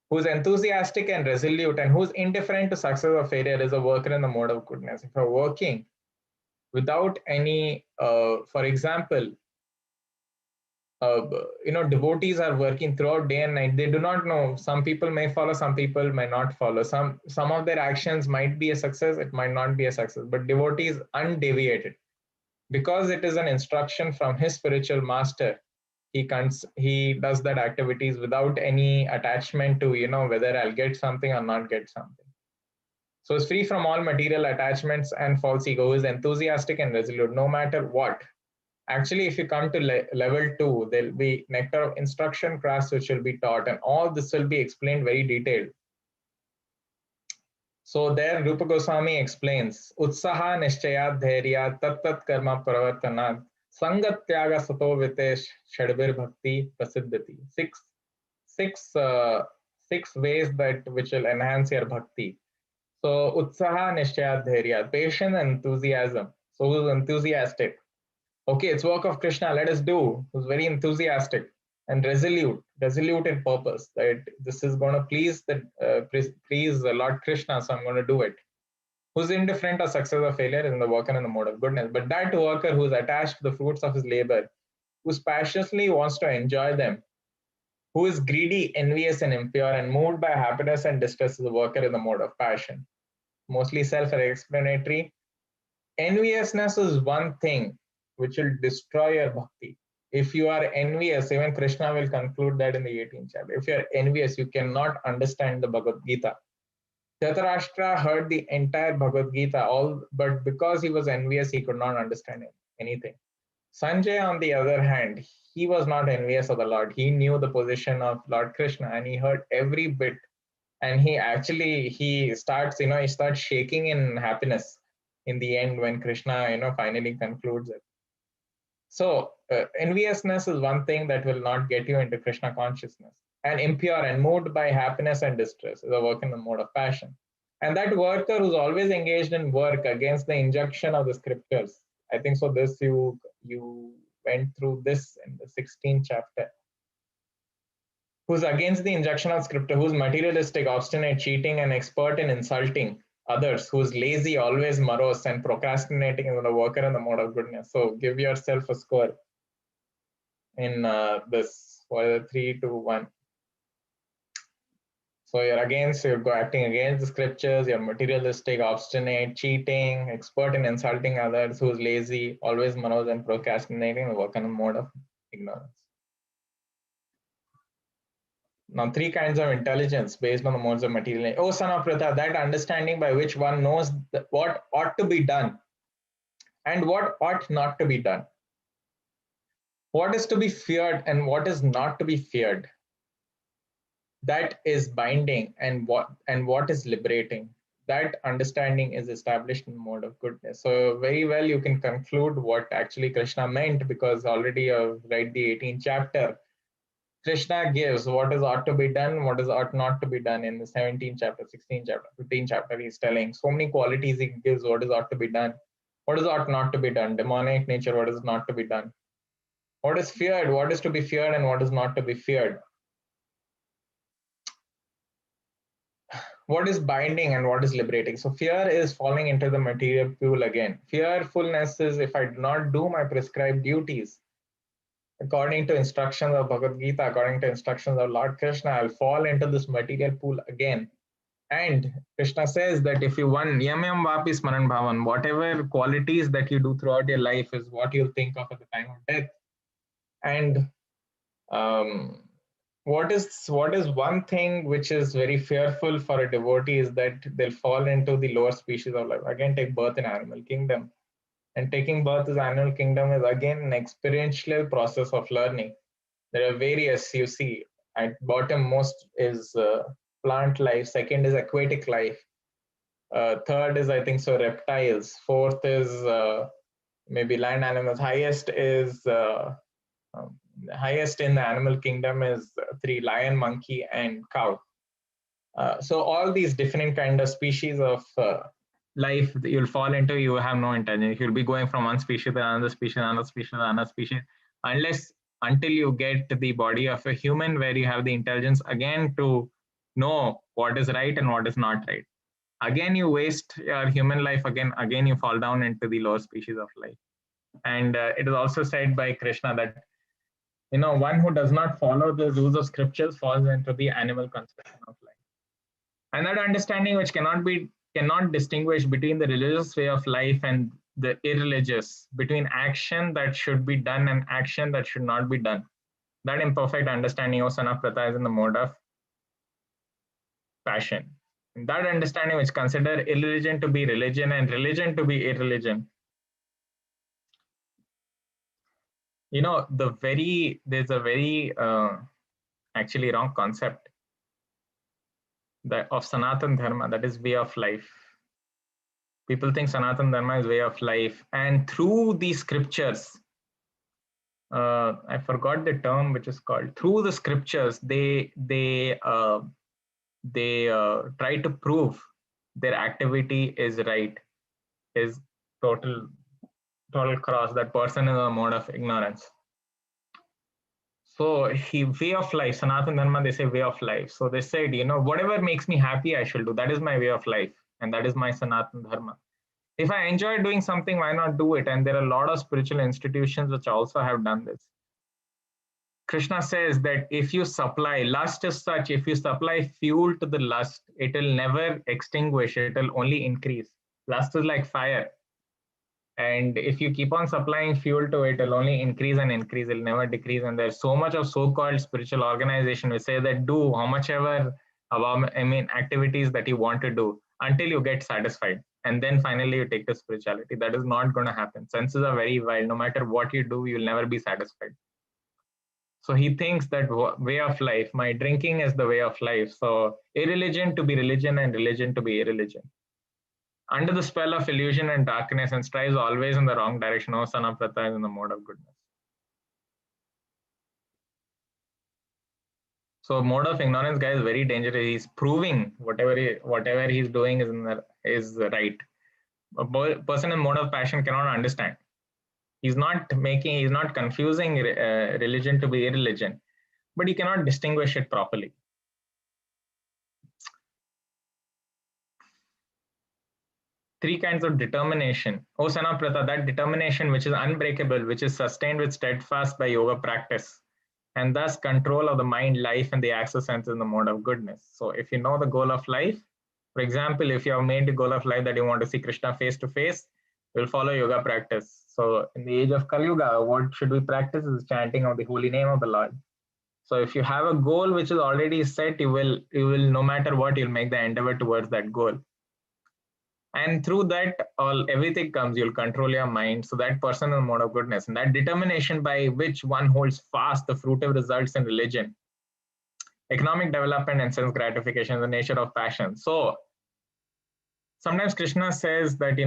who's enthusiastic and resolute, and who's indifferent to success or failure, is a worker in the mode of goodness. If you're working without any, for example, devotees are working throughout day and night. They do not know. Some people may follow, some people may not follow. Some of their actions might be a success, it might not be a success. But devotee is undeviated because it is an instruction from his spiritual master. He does that activities without any attachment to whether I'll get something or not get something. So it's free from all material attachments and false ego. Is enthusiastic and resolute no matter what. Actually, if you come to level 2, there'll be nectar of instruction class which will be taught, and all this will be explained very detailed. So there Rupa Goswami explains, Utsaha Nishchayat Dhairya Tat Karma Pravartanat Sangatyaga Sato Vitesh Shadbir Bhakti Prasiddhati. Six ways which will enhance your bhakti. So Utsaha Nishchayat Dhairya, patience and enthusiasm. So who's enthusiastic? Okay, it's work of Krishna, let us do. Who's very enthusiastic and resolute in purpose, that this is going to please Lord Krishna, so I'm going to do it. Who's indifferent of success or failure is in the worker in the mode of goodness. But that worker who's attached to the fruits of his labor, who's passionately wants to enjoy them, who is greedy, envious, and impure, and moved by happiness and distress, is a worker in the mode of passion. Mostly self-explanatory. Enviousness is one thing which will destroy your bhakti. If you are envious, even Krishna will conclude that in the 18th chapter. If you are envious, you cannot understand the Bhagavad Gita. Dhritarashtra heard the entire Bhagavad Gita, but because he was envious, he could not understand anything. Sanjay, on the other hand, he was not envious of the Lord. He knew the position of Lord Krishna, and he heard every bit. And he starts shaking in happiness in the end when Krishna, finally concludes it. So enviousness is one thing that will not get you into Krishna consciousness. And impure and moved by happiness and distress is a work in the mode of passion. And that worker who's always engaged in work against the injunction of the scriptures. I think so. This you went through this in the 16th chapter. Who's against the injunction of scripture, who's materialistic, obstinate, cheating, and expert in insulting others, who's lazy, always morose, and procrastinating, is a worker in the mode of goodness. So give yourself a score in this for 3, 2, 1. So you're acting against the scriptures, you're materialistic, obstinate, cheating, expert in insulting others, who's lazy, always morose, and procrastinating, work in the mode of ignorance. Now, 3 kinds of intelligence based on the modes of material. O son of Pritha, that understanding by which one knows what ought to be done and what ought not to be done. What is to be feared and what is not to be feared. That is binding and what is liberating. That understanding is established in the mode of goodness. So very well you can conclude what actually Krishna meant, because already you've read the 18th chapter. Krishna gives what is ought to be done, what is ought not to be done in the 17th chapter, 16th chapter, 15th chapter. He's telling so many qualities he gives what is ought to be done, what is ought not to be done, demonic nature, what is not to be done, what is feared, what is to be feared and what is not to be feared. What is binding and what is liberating. So fear is falling into the material pool again. Fearfulness is if I do not do my prescribed duties, according to instructions of Bhagavad Gita, according to instructions of Lord Krishna, I'll fall into this material pool again. And Krishna says that if you yam vapi smaran bhavan, whatever qualities that you do throughout your life is what you'll think of at the time of death. And what is one thing which is very fearful for a devotee is that they'll fall into the lower species of life. Again, take birth in animal kingdom. And taking birth as animal kingdom is again an experiential process of learning. There are various, you see, at bottom most is plant life, second is aquatic life, third is I think so reptiles, fourth is maybe land animals, highest is highest in the animal kingdom is 3, lion, monkey, and cow. So all these different kind of species of life that you'll fall into, you have no intelligence. You'll be going from one species to another species, another species, another species, until you get the body of a human where you have the intelligence again to know what is right and what is not right. Again, you waste your human life. Again, you fall down into the lower species of life. And it is also said by Krishna that one who does not follow the rules of scriptures falls into the animal conception of life. And that understanding which cannot distinguish between the religious way of life and the irreligious, between action that should be done and action that should not be done. That imperfect understanding of son of Pritha is in the mode of passion. And that understanding which consider irreligion to be religion and religion to be irreligion. There's a very actually wrong concept of Sanatan Dharma, that is way of life. People think Sanatan Dharma is way of life, and through the scriptures, I forgot the term which is called, through the scriptures, they try to prove their activity is right, is total cross. That person is a mode of ignorance. So way of life, Sanatan Dharma, they say way of life. So they said, whatever makes me happy, I shall do. That is my way of life. And that is my Sanatan Dharma. If I enjoy doing something, why not do it? And there are a lot of spiritual institutions which also have done this. Krishna says that if you supply, lust is such, if you supply fuel to the lust, it will never extinguish, it will only increase. Lust is like fire. And if you keep on supplying fuel to it, it'll only increase and increase, it'll never decrease. And there's so much of so-called spiritual organization which say that do how much ever activities that you want to do until you get satisfied. And then finally you take to spirituality. That is not going to happen. Senses are very wild. No matter what you do, you'll never be satisfied. So he thinks that way of life, my drinking is the way of life. So irreligion to be religion and religion to be irreligion. under the spell of illusion and darkness and strives always in the wrong direction. O son of Pratha is in the mode of goodness. So mode of ignorance guy is very dangerous. He's proving whatever he's doing is right. A person in mode of passion cannot understand. He's not confusing religion to be irreligion, but he cannot distinguish it properly. Three kinds of determination. O son of Pratha, that determination which is unbreakable, which is sustained with steadfast by yoga practice, and thus control of the mind, life, and the access sense in the mode of goodness. So if you know the goal of life, for example, if you have made the goal of life that you want to see Krishna face to face, you will follow yoga practice. So in the age of Kali Yuga, what should we practice is chanting of the holy name of the Lord. So if you have a goal which is already set, you will no matter what, you'll make the endeavor towards that goal. And through that, everything comes. You'll control your mind. So that person in the mode of goodness, and that determination by which one holds fast the fruitive results in religion, economic development, and sense gratification, the nature of passion. So sometimes Krishna says that,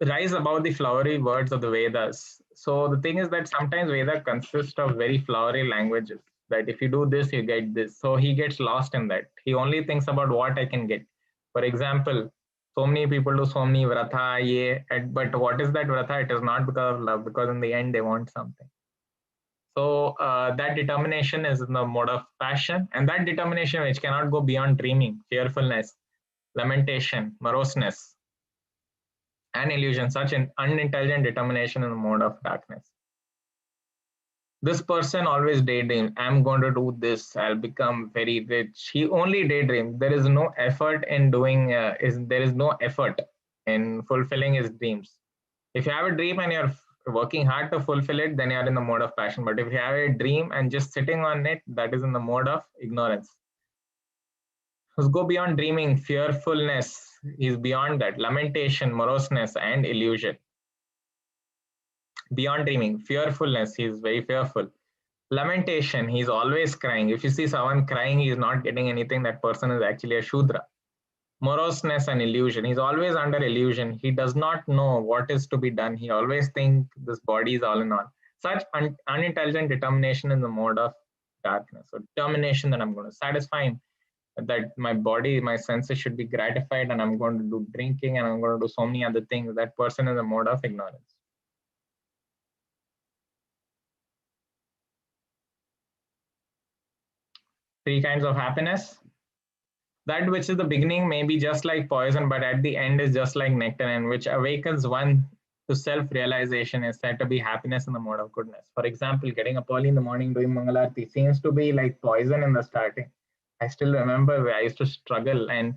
rise above the flowery words of the Vedas. So the thing is that sometimes Veda consists of very flowery languages, that if you do this, you get this. So he gets lost in that. He only thinks about what I can get. For example, so many people do so many vratha, but what is that vratha? It is not because of love, because in the end they want something. So that determination is in the mode of passion, and that determination which cannot go beyond dreaming, fearfulness, lamentation, moroseness, and illusion, such an unintelligent determination in the mode of darkness. This person always daydreams, I'm going to do this, I'll become very rich. He only daydreams. There is no effort in doing, there is no effort in fulfilling his dreams. If you have a dream and you're working hard to fulfill it, then you're in the mode of passion. But if you have a dream and just sitting on it, that is in the mode of ignorance. Let's go beyond dreaming, fearfulness is beyond that, lamentation, moroseness, and illusion. Beyond dreaming, fearfulness, he is very fearful. Lamentation, he's always crying. If you see someone crying, he's not getting anything, that person is actually a Shudra. Moroseness and illusion, he's always under illusion. He does not know what is to be done. He always thinks this body is all in all. Such unintelligent determination in the mode of darkness. So determination that I'm going to satisfy him, that my body, my senses should be gratified, and I'm going to do drinking, and I'm going to do so many other things. That person is in the mode of ignorance. Three kinds of happiness. That which is the beginning may be just like poison, but at the end is just like nectar, and which awakens one to self-realization is said to be happiness in the mode of goodness. For example, getting up early in the morning doing Mangalarti seems to be like poison in the starting. I still remember where I used to struggle, and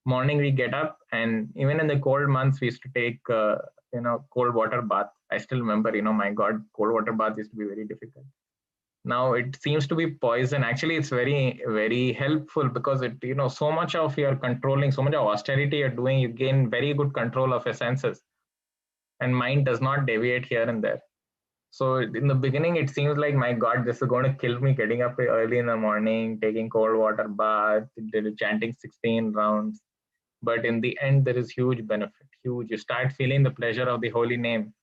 morning we get up, and even in the cold months we used to take cold water bath. I still remember, my God, cold water bath used to be very difficult. Now it seems to be poison. Actually, it's very, very helpful, because it, so much of your controlling, so much of austerity you're doing, you gain very good control of your senses, and mind does not deviate here and there. So in the beginning, it seems like, my God, this is going to kill me, getting up early in the morning, taking cold water bath, chanting 16 rounds. But in the end, there is huge benefit, huge. You start feeling the pleasure of the holy name.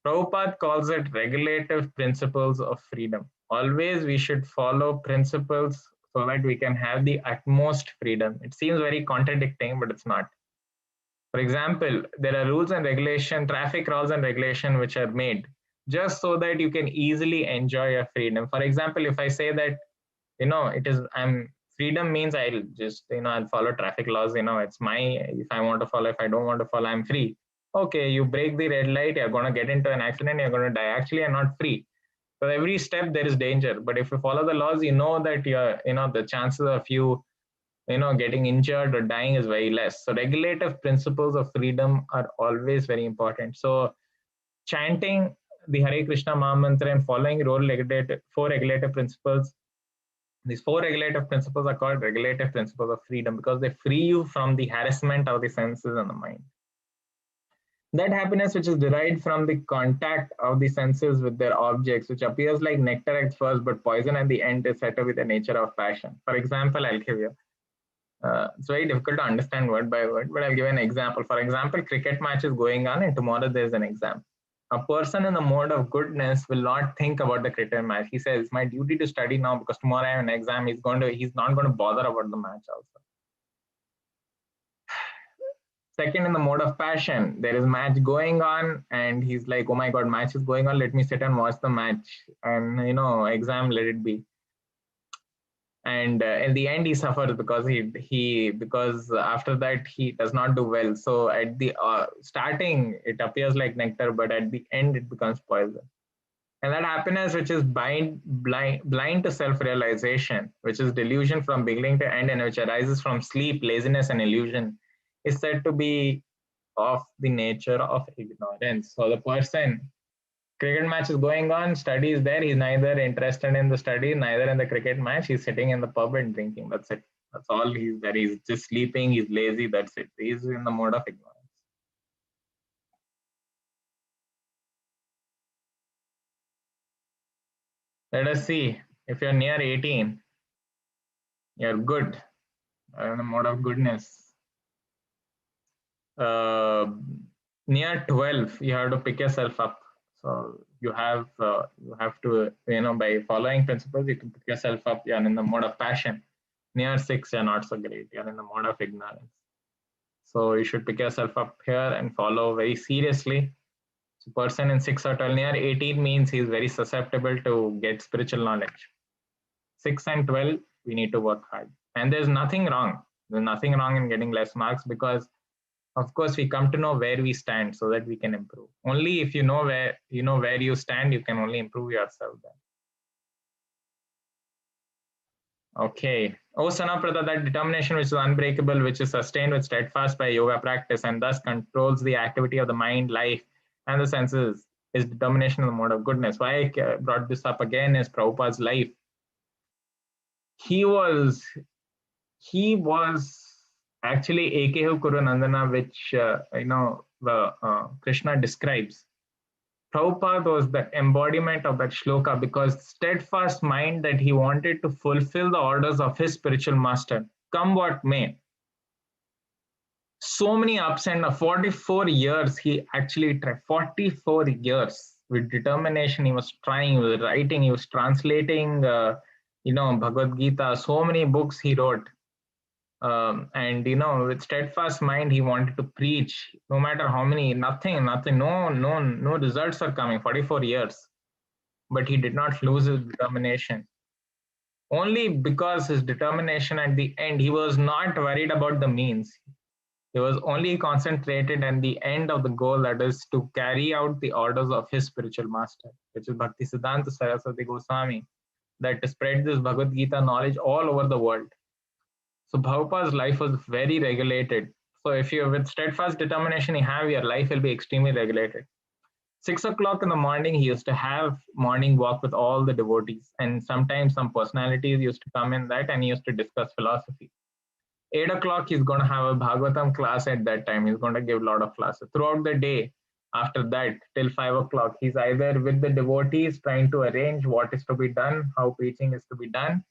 Prabhupada calls it regulative principles of freedom. Always we should follow principles so that we can have the utmost freedom. It seems very contradicting, but it's not. For example, there are rules and regulation, traffic rules and regulation which are made just so that you can easily enjoy your freedom. For example, if I say that, freedom means I'll just, I'll follow traffic laws, it's my, if I want to follow, if I don't want to follow, I'm free. Okay, you break the red light, you're going to get into an accident, you're going to die. Actually, you're not free. So every step there is danger. But if you follow the laws, you know that you're, the chances of you, getting injured or dying is very less. So regulative principles of freedom are always very important. So chanting the Hare Krishna Maha Mantra and following four regulative principles, these four regulative principles are called regulative principles of freedom, because they free you from the harassment of the senses and the mind. That happiness which is derived from the contact of the senses with their objects, which appears like nectar at first, but poison at the end, is said to be the nature of passion. For example, I'll give you. It's very difficult to understand word by word, but I'll give an example. For example, cricket match is going on and tomorrow there's an exam. A person in the mode of goodness will not think about the cricket match. He says, my duty to study now because tomorrow I have an exam. He's not going to bother about the match also. Second, in the mode of passion, there is match going on and he's like, oh my God, match is going on. Let me sit and watch the match and, exam, let it be. And in the end, he suffers because because after that he does not do well. So at the starting, it appears like nectar, but at the end, it becomes poison. And that happiness, which is blind to self-realization, which is delusion from beginning to end, and which arises from sleep, laziness, and illusion, is said to be of the nature of ignorance. So the person, cricket match is going on, study is there, he's neither interested in the study, neither in the cricket match, he's sitting in the pub and drinking. That's it. That's all he's there. He's just sleeping, he's lazy, that's it. He's in the mode of ignorance. Let us see. If you're near 18, you're good. You're in the mode of goodness. Near 12, you have to pick yourself up. So you have to, by following principles, you can pick yourself up. You're in the mode of passion. Near 6, you're not so great. You're in the mode of ignorance. So you should pick yourself up here and follow very seriously. So person in 6 or 12, near 18 means he's very susceptible to get spiritual knowledge. 6 and 12, we need to work hard. And there's nothing wrong. There's nothing wrong in getting less marks because, of course, we come to know where we stand so that we can improve. Only if you know where you stand, you can only improve yourself then. Okay. Oh, Sanaprata, that determination which is unbreakable, which is sustained with steadfast by yoga practice and thus controls the activity of the mind, life, and the senses, is determination in the mode of goodness. Why I brought this up again is Prabhupada's life. He was actually Ekehu Kuru Nandana, which Krishna describes. Prabhupada was the embodiment of that shloka because steadfast mind that he wanted to fulfill the orders of his spiritual master, come what may. So many ups and downs. 44 years he actually tried. 44 years with determination. He was trying, he was writing, he was translating, Bhagavad Gita. So many books he wrote. And with steadfast mind, he wanted to preach. No matter how many, nothing, no results are coming. 44 years, but he did not lose his determination. Only because his determination at the end, he was not worried about the means. He was only concentrated at the end of the goal, that is to carry out the orders of his spiritual master, which is Bhaktisiddhanta Saraswati Goswami, that to spread this Bhagavad Gita knowledge all over the world. So Prabhupada's life was very regulated. So if you with steadfast determination, your life will be extremely regulated. 6 o'clock in the morning, he used to have morning walk with all the devotees. And sometimes some personalities used to come in that and he used to discuss philosophy. 8 o'clock, he's going to have a Bhagavatam class at that time. He's going to give a lot of classes. Throughout the day, after that, till 5 o'clock, he's either with the devotees trying to arrange what is to be done, how preaching is to be done,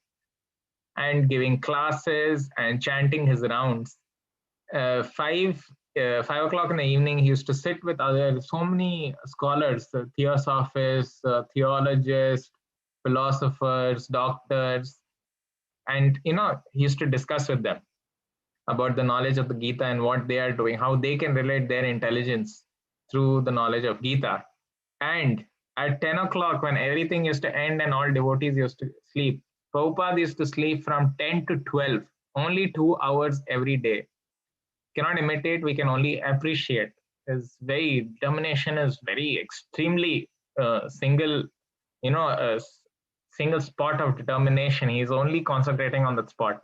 and giving classes and chanting his rounds. 5 o'clock in the evening, he used to sit with so many scholars, theosophists, theologists, philosophers, doctors, and he used to discuss with them about the knowledge of the Gita and what they are doing, how they can relate their intelligence through the knowledge of Gita. And at 10 o'clock, when everything used to end and all devotees used to sleep, Prabhupada used to sleep from 10 to 12, only 2 hours every day. Cannot imitate, we can only appreciate. His determination is very extremely single spot of determination. He's only concentrating on that spot.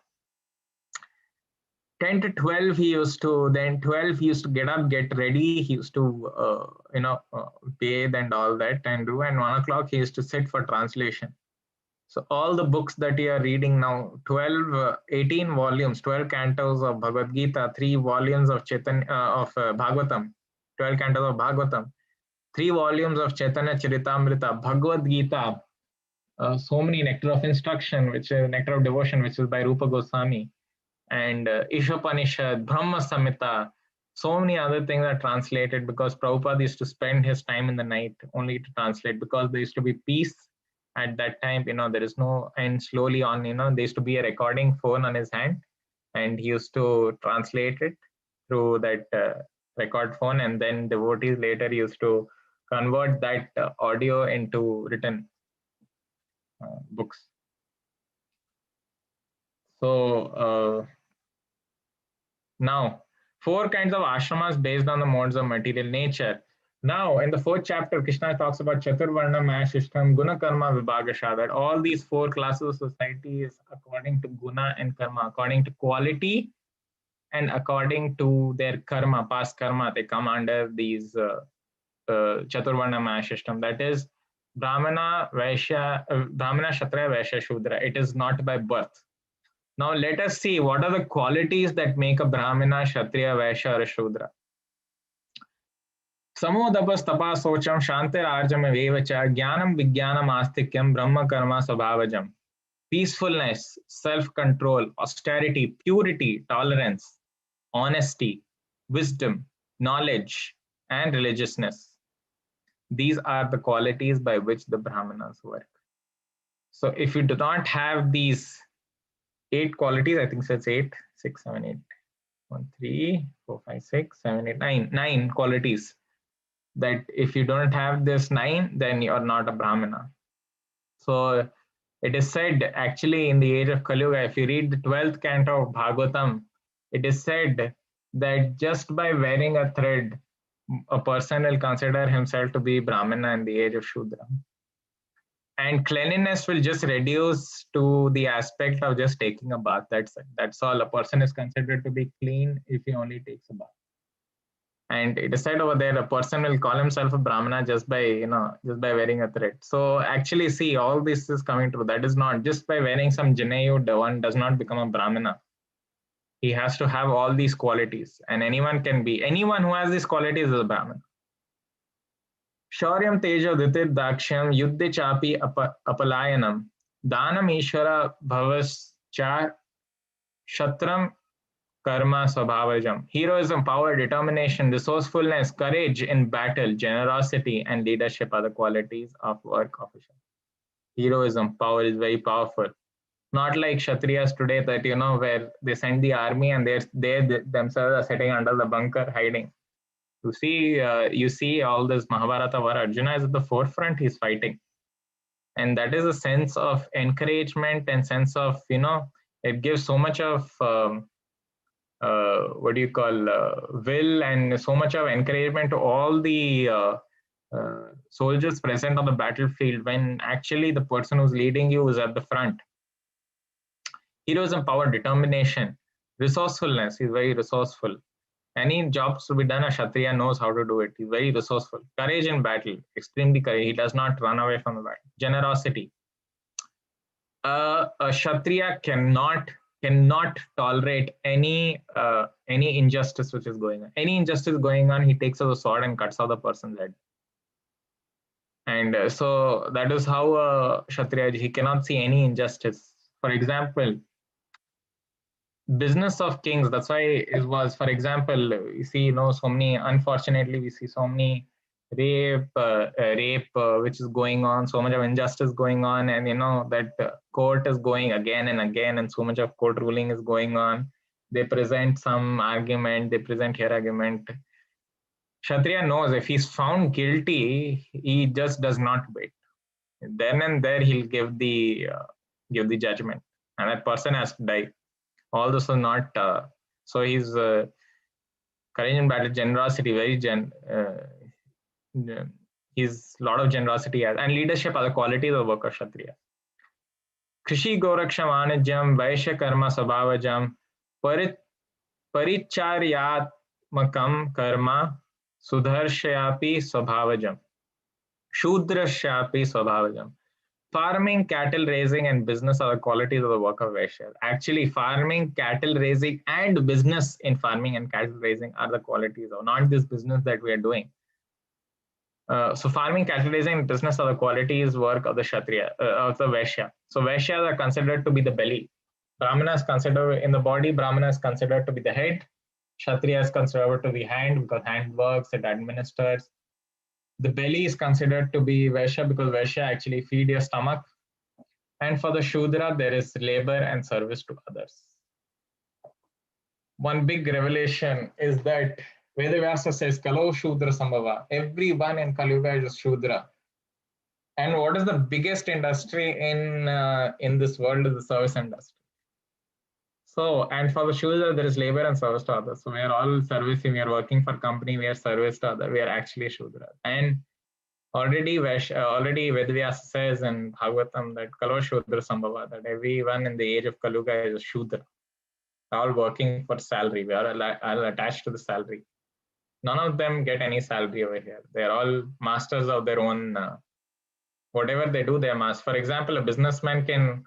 10 to 12, he used to get up, get ready. He used to, bathe and all that and do. And 1 o'clock, he used to sit for translation. So all the books that you are reading now, 18 volumes, 12 cantos of Bhagavad Gita, 3 volumes of Bhagavatam, 12 cantos of Bhagavatam, 3 volumes of Chaitanya Charitamrita, Bhagavad Gita, so many Nectar of Instruction, which is Nectar of Devotion, which is by Rupa Goswami, and Ishopanishad, Brahma Samhita. So many other things are translated because Prabhupada used to spend his time in the night only to translate, because there used to be peace at that time. There is no, and slowly on, there used to be a recording phone on his hand, and he used to translate it through that record phone, and then devotees later used to convert that audio into written books. So now 4 kinds of ashramas based on the modes of material nature. Now in the 4th chapter, Krishna talks about Chaturvarna, Mahashishtam, Guna, Karma, Vibhagasha, that all these 4 classes of society is according to Guna and Karma, according to quality and according to their karma, past karma. They come under these Chaturvarna, Mahashishtam, that is Brahmana, Vaishya, Brahmana, Kshatriya, Vaishya, Shudra. It is not by birth. Now let us see what are the qualities that make a Brahmana, Kshatriya, Vaishya, or a Shudra. Samodapas, Tapa, Socham, Shantir, Arjam, Vevacha, Jnanam, Vijnanam, Astikyam, Brahma, Karma, Swabhavajam. Peacefulness, self-control, austerity, purity, tolerance, honesty, wisdom, knowledge, and religiousness. These are the qualities by which the Brahmanas work. So if you do not have these 8 qualities, I think so it's 8, 6, 7, 8, 1, 3, 4, 5, 6, 7, 8, 9 qualities. That if you don't have this 9, then you are not a Brahmana. So it is said, actually, in the age of Kali Yuga, if you read the 12th canto of Bhagavatam, it is said that just by wearing a thread, a person will consider himself to be Brahmana in the age of Shudra. And cleanliness will just reduce to the aspect of just taking a bath. That's it. That's all. A person is considered to be clean if he only takes a bath. And it is said over there, a person will call himself a Brahmana just by wearing a thread. So actually, see, all this is coming true. That is not just by wearing some Janayu, one does not become a Brahmana. He has to have all these qualities, and anyone who has these qualities is a Brahmana. Shauryam, Tejo, Dhitir, Dakshyam, Yuddhe, Chapi, Apalayanam, Danam, Ishvara, Bhavascha, Shatram, Karma, Swabhavajam. Heroism, power, determination, resourcefulness, courage in battle, generosity, and leadership are the qualities of work official. Heroism, power is very powerful. Not like Kshatriyas today that, where they send the army and they themselves are sitting under the bunker hiding. You see all this Mahabharata where Arjuna is at the forefront, he's fighting. And that is a sense of encouragement and sense of, it gives so much of, will and so much of encouragement to all the soldiers present on the battlefield when actually the person who's leading you is at the front. Heroism, power, determination, resourcefulness, he's very resourceful. Any jobs to be done, a Kshatriya knows how to do it. He's very resourceful. Courage in battle, extremely courage. He does not run away from the battle. Generosity. A Kshatriya cannot tolerate any injustice which is going on. Any injustice going on, he takes out the sword and cuts off the person's head. And so that is how Kshatriya, he cannot see any injustice. For example, business of kings, that's why it was, for example, you see, so many, unfortunately, we see so many rape which is going on, so much of injustice going on, and that court is going again and again, and so much of court ruling is going on. They present some argument, they present here argument. Kshatriya knows if he's found guilty, he just does not wait. Then and there he'll give the judgment, and that person has to die. All this is not, so he's courage in battle, generosity, he's a lot of generosity, and leadership are the qualities of work of Kshatriya. Krishi, Goraksham, Anajam, Vaishya, Karma, Swabhavajam, Paricharyatmakam Karma, Sudharshayapi Swabhavajam, Shudrashayapi Swabhavajam. Farming, cattle raising, and business are the qualities of the work of Vaishya. Actually, farming, cattle raising, and business in farming and cattle raising are the qualities of, not this business that we are doing. So farming, cattle raising, and business are the qualities work of the Kshatriya, of the Vaishya. So Vaishyas are considered to be the belly. Brahmana is considered, in the body, Brahmana is considered to be the head. Kshatriya is considered to be hand, because hand works, it administers. The belly is considered to be Vaishya, because Vaishya actually feed your stomach. And for the Shudra, there is labor and service to others. One big revelation is that Vedavyasa says, Kalo Shudra Sambhava. Everyone in Kali Yuga is a Shudra. And what is the biggest industry in this world is the service industry. So, and for the Shudra, there is labor and service to others. So we are all servicing, we are working for company, we are service to others, we are actually Shudra. And already Vedavyasa says in Bhagavatam that Kalo Shudra Sambhava, that everyone in the age of Kali Yuga is a Shudra. All working for salary. We are all attached to the salary. None of them get any salary over here. They are all masters of their own. Whatever they do, they are masters. For example, a businessman can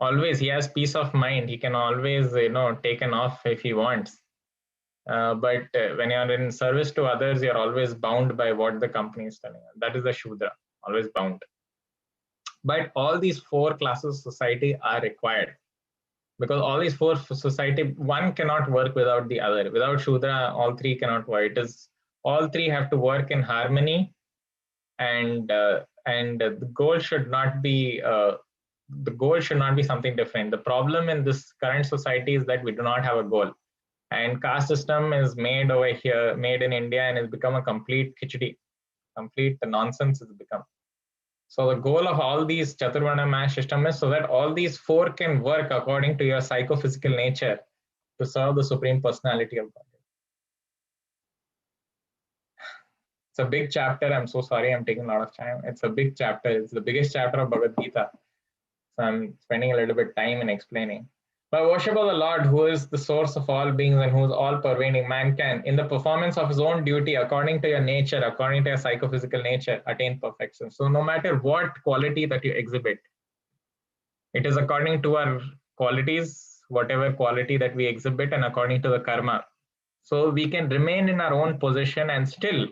always, he has peace of mind. He can always, take an off if he wants. But when you are in service to others, you are always bound by what the company is telling you. That is the Shudra, always bound. But all these four classes of society are required. Because all these four society, one cannot work without the other. Without Shudra, all three cannot work. It is all three have to work in harmony, and the goal should not be something different. The problem in this current society is that we do not have a goal, and caste system is made over here, made in India, and has become a complete khichdi, complete nonsense has become. So the goal of all these Chaturvarna mash system is so that all these four can work according to your psychophysical nature to serve the Supreme Personality of God. It's a big chapter. I'm so sorry I'm taking a lot of time. It's a big chapter. It's the biggest chapter of Bhagavad Gita. So I'm spending a little bit of time in explaining. By worship of the Lord, who is the source of all beings and who is all pervading, man can, in the performance of his own duty, according to your nature, according to your psychophysical nature, attain perfection. So no matter what quality that you exhibit, it is according to our qualities, whatever quality that we exhibit, and according to the karma. So we can remain in our own position and still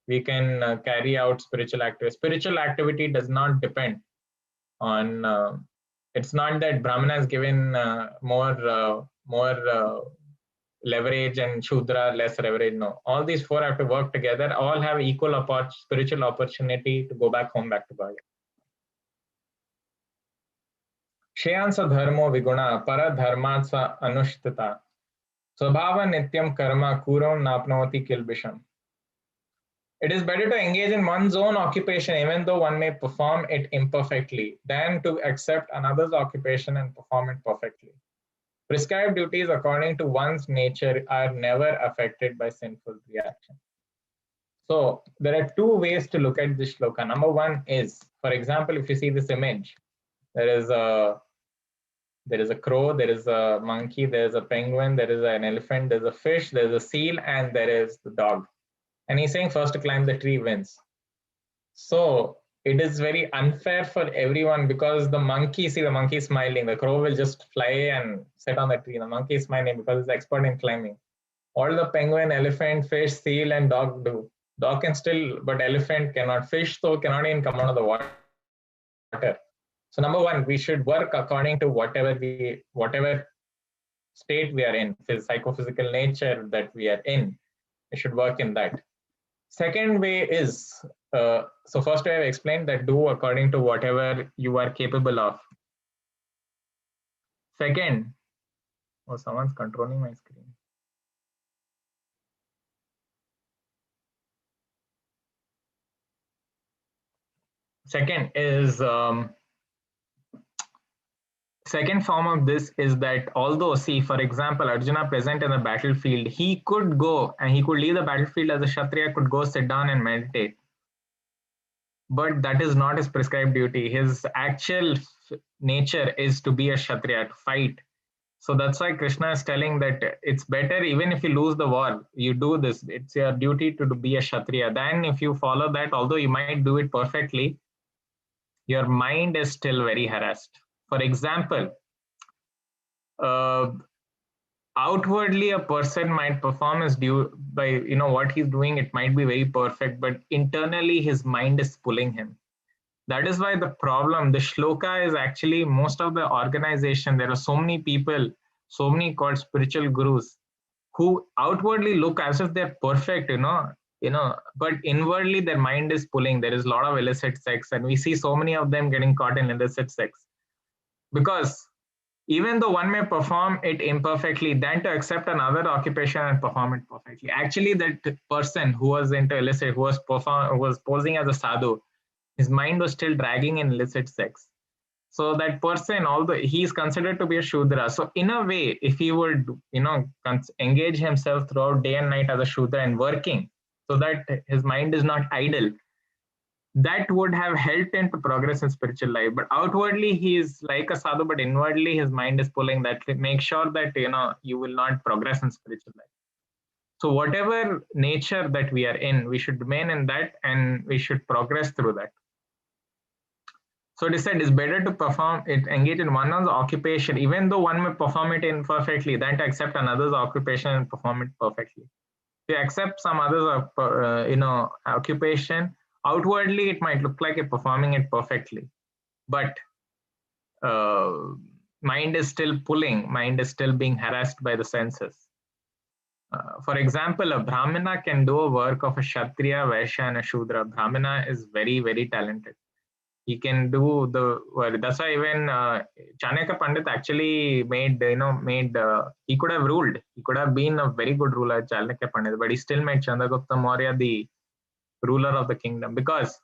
we can carry out spiritual activity. Spiritual activity does not depend on it's not that Brahmana is given more leverage and Shudra less leverage. No, all these four have to work together. All have equal spiritual opportunity to go back home, back to God. Shreyansa dharmo viguna para dharmatsa anushtita swabhava nityam karma kuram napnavati kilbisham. It is better to engage in one's own occupation, even though one may perform it imperfectly, than to accept another's occupation and perform it perfectly. Prescribed duties according to one's nature are never affected by sinful reaction. So there are two ways to look at this shloka. Number one is, for example, if you see this image, there is a crow, there is a monkey, there is a penguin, there is an elephant, there is a fish, there is a seal, and there is the dog. And he's saying first to climb the tree wins. So it is very unfair for everyone because the monkey, see the monkey is smiling, the crow will just fly and sit on the tree. The monkey is smiling because he's expert in climbing. All the penguin, elephant, fish, seal, and dog do. Dog can still, but elephant cannot. Fish though cannot even come out of the water. So number one, we should work according to whatever state we are in, psychophysical nature that we are in. We should work in that. Second way is, so first way I've explained that do according to whatever you are capable of. Second, oh, someone's controlling my screen. Second is, second form of this is that although, see, for example, Arjuna present in the battlefield, he could go and he could leave the battlefield as a Kshatriya, could go sit down and meditate. But that is not his prescribed duty. His actual nature is to be a Kshatriya, to fight. So that's why Krishna is telling that it's better, even if you lose the war, you do this. It's your duty to be a Kshatriya. Then if you follow that, although you might do it perfectly, your mind is still very harassed. For example, outwardly a person might perform his due by what he's doing, it might be very perfect, but internally his mind is pulling him. That is why the problem, the shloka is actually most of the organization. There are so many people, so many called spiritual gurus, who outwardly look as if they're perfect, but inwardly their mind is pulling. There is a lot of illicit sex, and we see so many of them getting caught in illicit sex. Because even though one may perform it imperfectly, then to accept another occupation and perform it perfectly. Actually, that person who was into illicit, who was posing as a sadhu, his mind was still dragging in illicit sex. So that person, although he is considered to be a Shudra, so in a way, if he would, engage himself throughout day and night as a Shudra and working, so that his mind is not idle, that would have helped him to progress in spiritual life. But outwardly, he is like a sadhu, but inwardly, his mind is pulling that. Make sure that, you will not progress in spiritual life. So whatever nature that we are in, we should remain in that, and we should progress through that. So it is said it's better to perform it, engage in one's occupation, even though one may perform it imperfectly, than to accept another's occupation and perform it perfectly. If you accept some other's, occupation, outwardly it might look like you're performing it perfectly, but mind is still pulling, mind is still being harassed by the senses. For example, a Brahmana can do a work of a Kshatriya, Vaishya, and a Shudra. Brahmana is very, very talented. He can do the work. That's why even Chanakya Pandit actually he could have ruled. He could have been a very good ruler, Chanakya Pandit, but he still made Chandragupta Maurya the ruler of the kingdom, because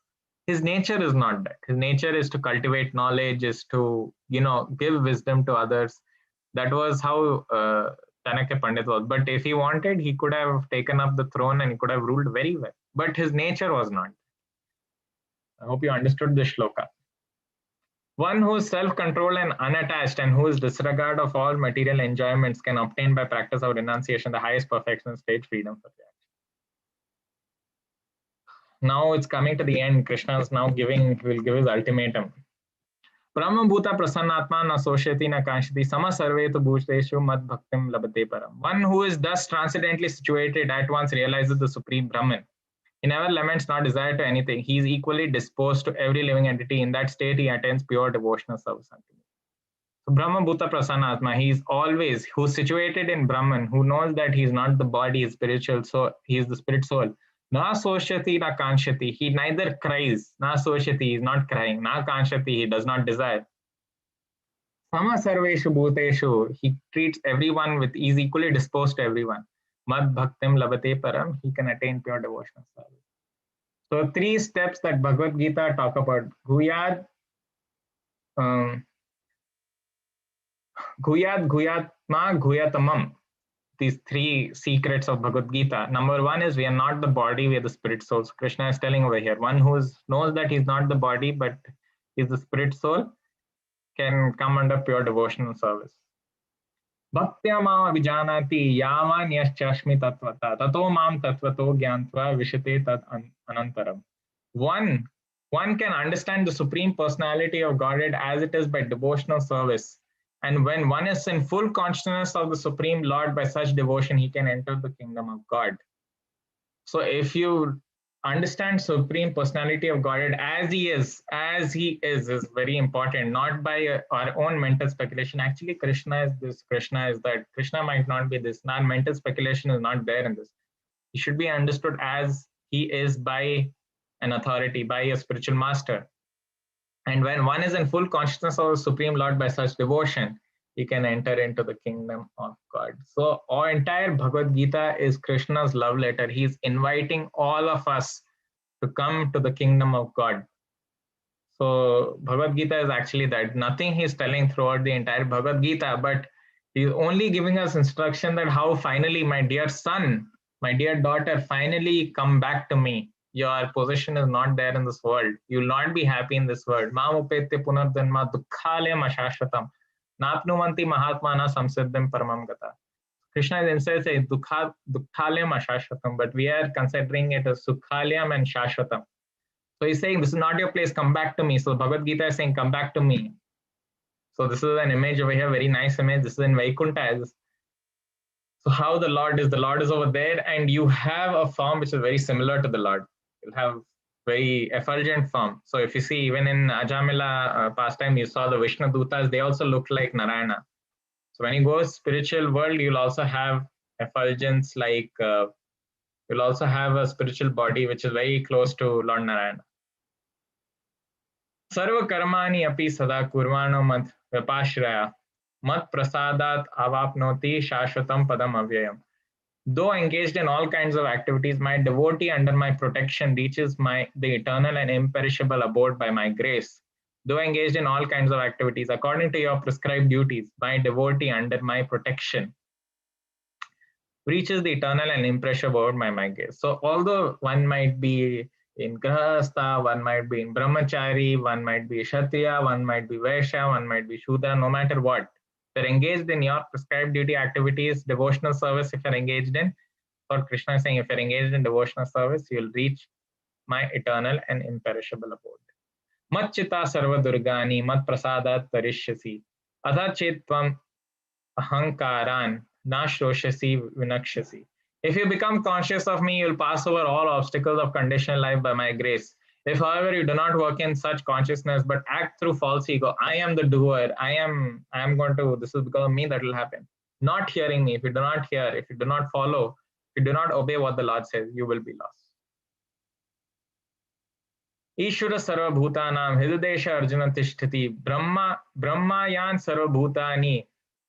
his nature is not that. His nature is to cultivate knowledge, is to, give wisdom to others. That was how Chanakya Pandit was. But if he wanted, he could have taken up the throne and he could have ruled very well. But his nature was not. I hope you understood this shloka. One who is self-controlled and unattached, and who is disregard of all material enjoyments, can obtain by practice of renunciation the highest perfection, state freedom for the action. Now it's coming to the end. Krishna is now will give his ultimatum. Brahma Bhuta Prasannatma na soshati na kanshati sama sarve tu bhuteshu mad bhaktim labate param. One who is thus transcendently situated at once realizes the supreme Brahman. He never laments nor desires to anything. He is equally disposed to every living entity. In that state, he attains pure devotional service unto me. So Brahma Bhuta Prasannatma, he is always, who's situated in Brahman, who knows that he is not the body, is spiritual, so he is the spirit soul. Na soshati na kanshati, he neither cries. Na soshati, he is not crying. Na kanshati, he does not desire. Sama sarveshu bhuteshu, he treats everyone with, he is equally disposed to everyone. Mad bhaktim labate param, he can attain pure devotional service. So 3 steps that Bhagavad Gita talk about. Guyad, Guyatma, Guyatamam. These 3 secrets of Bhagavad Gita. Number 1 is we are not the body, we are the spirit soul. So Krishna is telling over here. One who knows that he's not the body, but is the spirit soul, can come under pure devotional service. Bhaktya ma vijanati yama nyaschashmi tatvata tato mam tatvato gyantva vishate tat anantaram. One can understand the Supreme Personality of Godhead as it is by devotional service. And when one is in full consciousness of the Supreme Lord by such devotion, he can enter the kingdom of God. So if you understand Supreme Personality of Godhead as he is very important, not by our own mental speculation. Actually, Krishna is this, Krishna is that, Krishna might not be this. Our mental speculation is not there in this. He should be understood as he is by an authority, by a spiritual master. And when one is in full consciousness of the Supreme Lord by such devotion, he can enter into the kingdom of God. So our entire Bhagavad Gita is Krishna's love letter. He is inviting all of us to come to the kingdom of God. So Bhagavad Gita is actually that. Nothing he's telling throughout the entire Bhagavad Gita, but he's only giving us instruction that how finally, my dear son, my dear daughter, finally come back to me. Your position is not there in this world. You will not be happy in this world. Mamupete punarjanma dukkhalem ashashvatam. Napnuvanti mahatmana samsiddhim paramam gata. Krishna is instead saying dukkhalem ashashvatam, but we are considering it as sukhalyam and shashvatam. So he's saying, this is not your place, come back to me. So Bhagavad Gita is saying, come back to me. So this is an image over here, very nice image. This is in Vaikuntha. So how the Lord is over there, and you have a form which is very similar to the Lord. You'll have very effulgent form. So if you see, even in Ajamila pastime, you saw the Vishnu Dutas, they also look like Narayana. So when you go spiritual world, you'll also have effulgence like, you'll also have a spiritual body which is very close to Lord Narayana. Sarva karmani api sada kurvano mat vyapashraya mat prasadat avapnoti shashvatam padam avyayam. Though engaged in all kinds of activities, my devotee under my protection reaches the eternal and imperishable abode by my grace. Though engaged in all kinds of activities, according to your prescribed duties, my devotee under my protection reaches the eternal and imperishable abode by my grace. So although one might be in Grahastha, one might be in Brahmachari, one might be Kshatriya, one might be Vaishya, one might be Shudra, no matter what, if you're engaged in your prescribed duty activities, devotional service, if you're engaged in, or Krishna is saying, if you're engaged in devotional service, you'll reach my eternal and imperishable abode. Mat chita sarva durgani, mat prasadat tarishyasi, adha chetvam ahankaran, na shroshasi vinakshasi. If you become conscious of me, you'll pass over all obstacles of conditional life by my grace. If, however, you do not work in such consciousness, but act through false ego, I am the doer, I am going to, this is because of me that will happen. Not hearing me, if you do not hear, if you do not follow, if you do not obey what the Lord says, you will be lost. Ishvara sarva bhutanam hridesha arjuna tishtati brahmayan sarva bhutani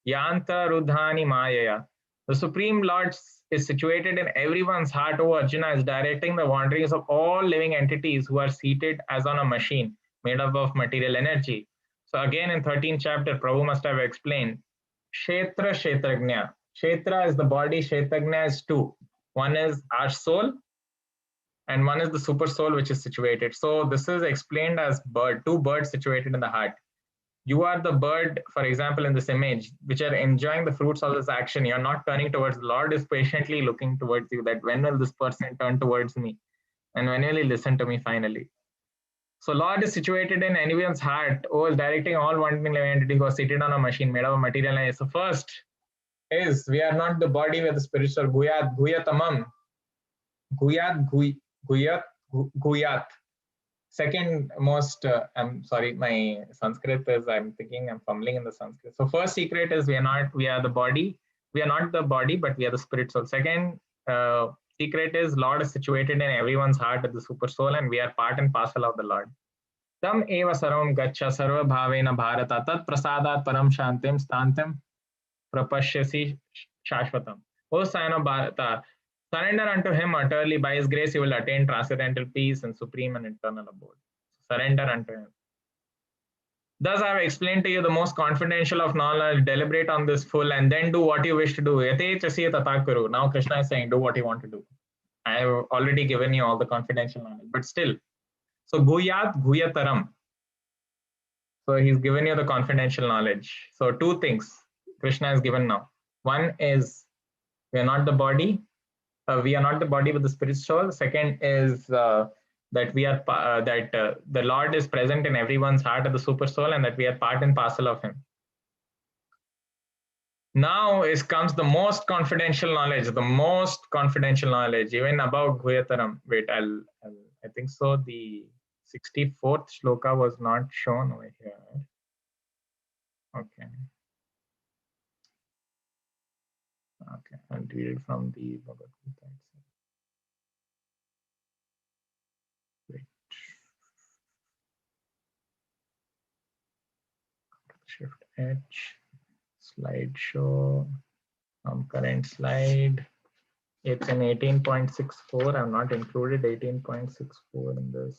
yanta rudhani mayaya. The Supreme Lord is situated in everyone's heart. O Arjuna is directing the wanderings of all living entities who are seated as on a machine made up of material energy. So again in 13th chapter, Prabhu must have explained Kshetra, Kshetrajna. Kshetra is the body, Kshetrajna is two. One is our soul and one is the super soul which is situated. So this is explained as two birds situated in the heart. You are the bird, for example, in this image, which are enjoying the fruits of this action. You're not turning towards the Lord, is patiently looking towards you, that when will this person turn towards me? And when will he listen to me finally? So Lord is situated in anyone's heart, who is directing all wandering living entities who are seated on a machine made of material energy. So first is, we are not the body, we are the spiritual. Guyat, Guyatamam. Guyat, Guyat. Second most, I'm sorry, my Sanskrit is, I'm fumbling in the Sanskrit. So first secret is we are the body. We are not the body, but we are the spirit soul. Second secret is Lord is situated in everyone's heart at the super soul, and we are part and parcel of the Lord. Tam eva sarvam gaccha sarva bhavena bharata tat prasadat param shantim stantim prapashyasi shashvatam. O sign of Bharata, surrender unto him utterly. By his grace, you will attain transcendental peace and supreme and eternal abode. Surrender unto him. Thus, I have explained to you the most confidential of knowledge. Deliberate on this full and then do what you wish to do. Yate chasiya tata kuru. Now, Krishna is saying, do what you want to do. I have already given you all the confidential knowledge, but still. So, Guyat, Guyataram. So, he's given you the confidential knowledge. So, two things Krishna has given now. One is, we are not the body. We are not the body but the spirit soul. Second is that we are the Lord is present in everyone's heart of the super soul, and that we are part and parcel of him. Now comes the most confidential knowledge, even above Guyataram. Wait, I think so. The 64th shloka was not shown over here. Okay. Okay, I'll read it from the Bhagavad Gita itself. Wait. Shift H, slideshow, current slide. It's in 18.64. I've not included 18.64 in this.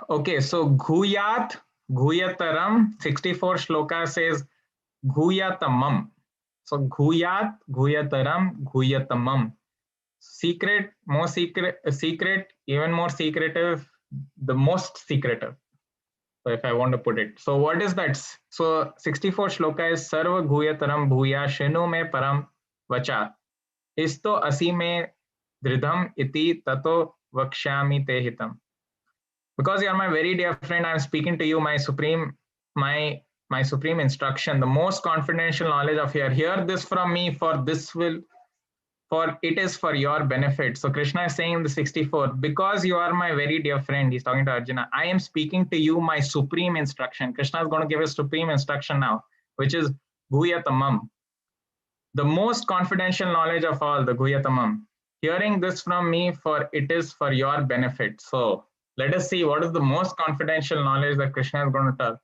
Okay, so Guyat, Guyataram, 64 shloka says Guyatamam. So Guyat, Guyataram, Guyatamam. Secret, more secret, even more secretive, the most secretive. So if I want to put it. So what is that? So 64 shloka is Sarva Guyataram Bhuya Shenu me Param Vacha. Isto Asi me Dridham iti Tato Vakshyami Te Hitam. Because you are my very dear friend, I am speaking to you, my supreme instruction, the most confidential knowledge of here. Hear this from me, for this will for it is for your benefit. So Krishna is saying in the 64th, because you are my very dear friend, he's talking to Arjuna, I am speaking to you my supreme instruction. Krishna is going to give a supreme instruction now, which is Guhyatamam, the most confidential knowledge of all, the Guhyatamam. Hearing this from me, for it is for your benefit. So let us see what is the most confidential knowledge that Krishna is going to tell.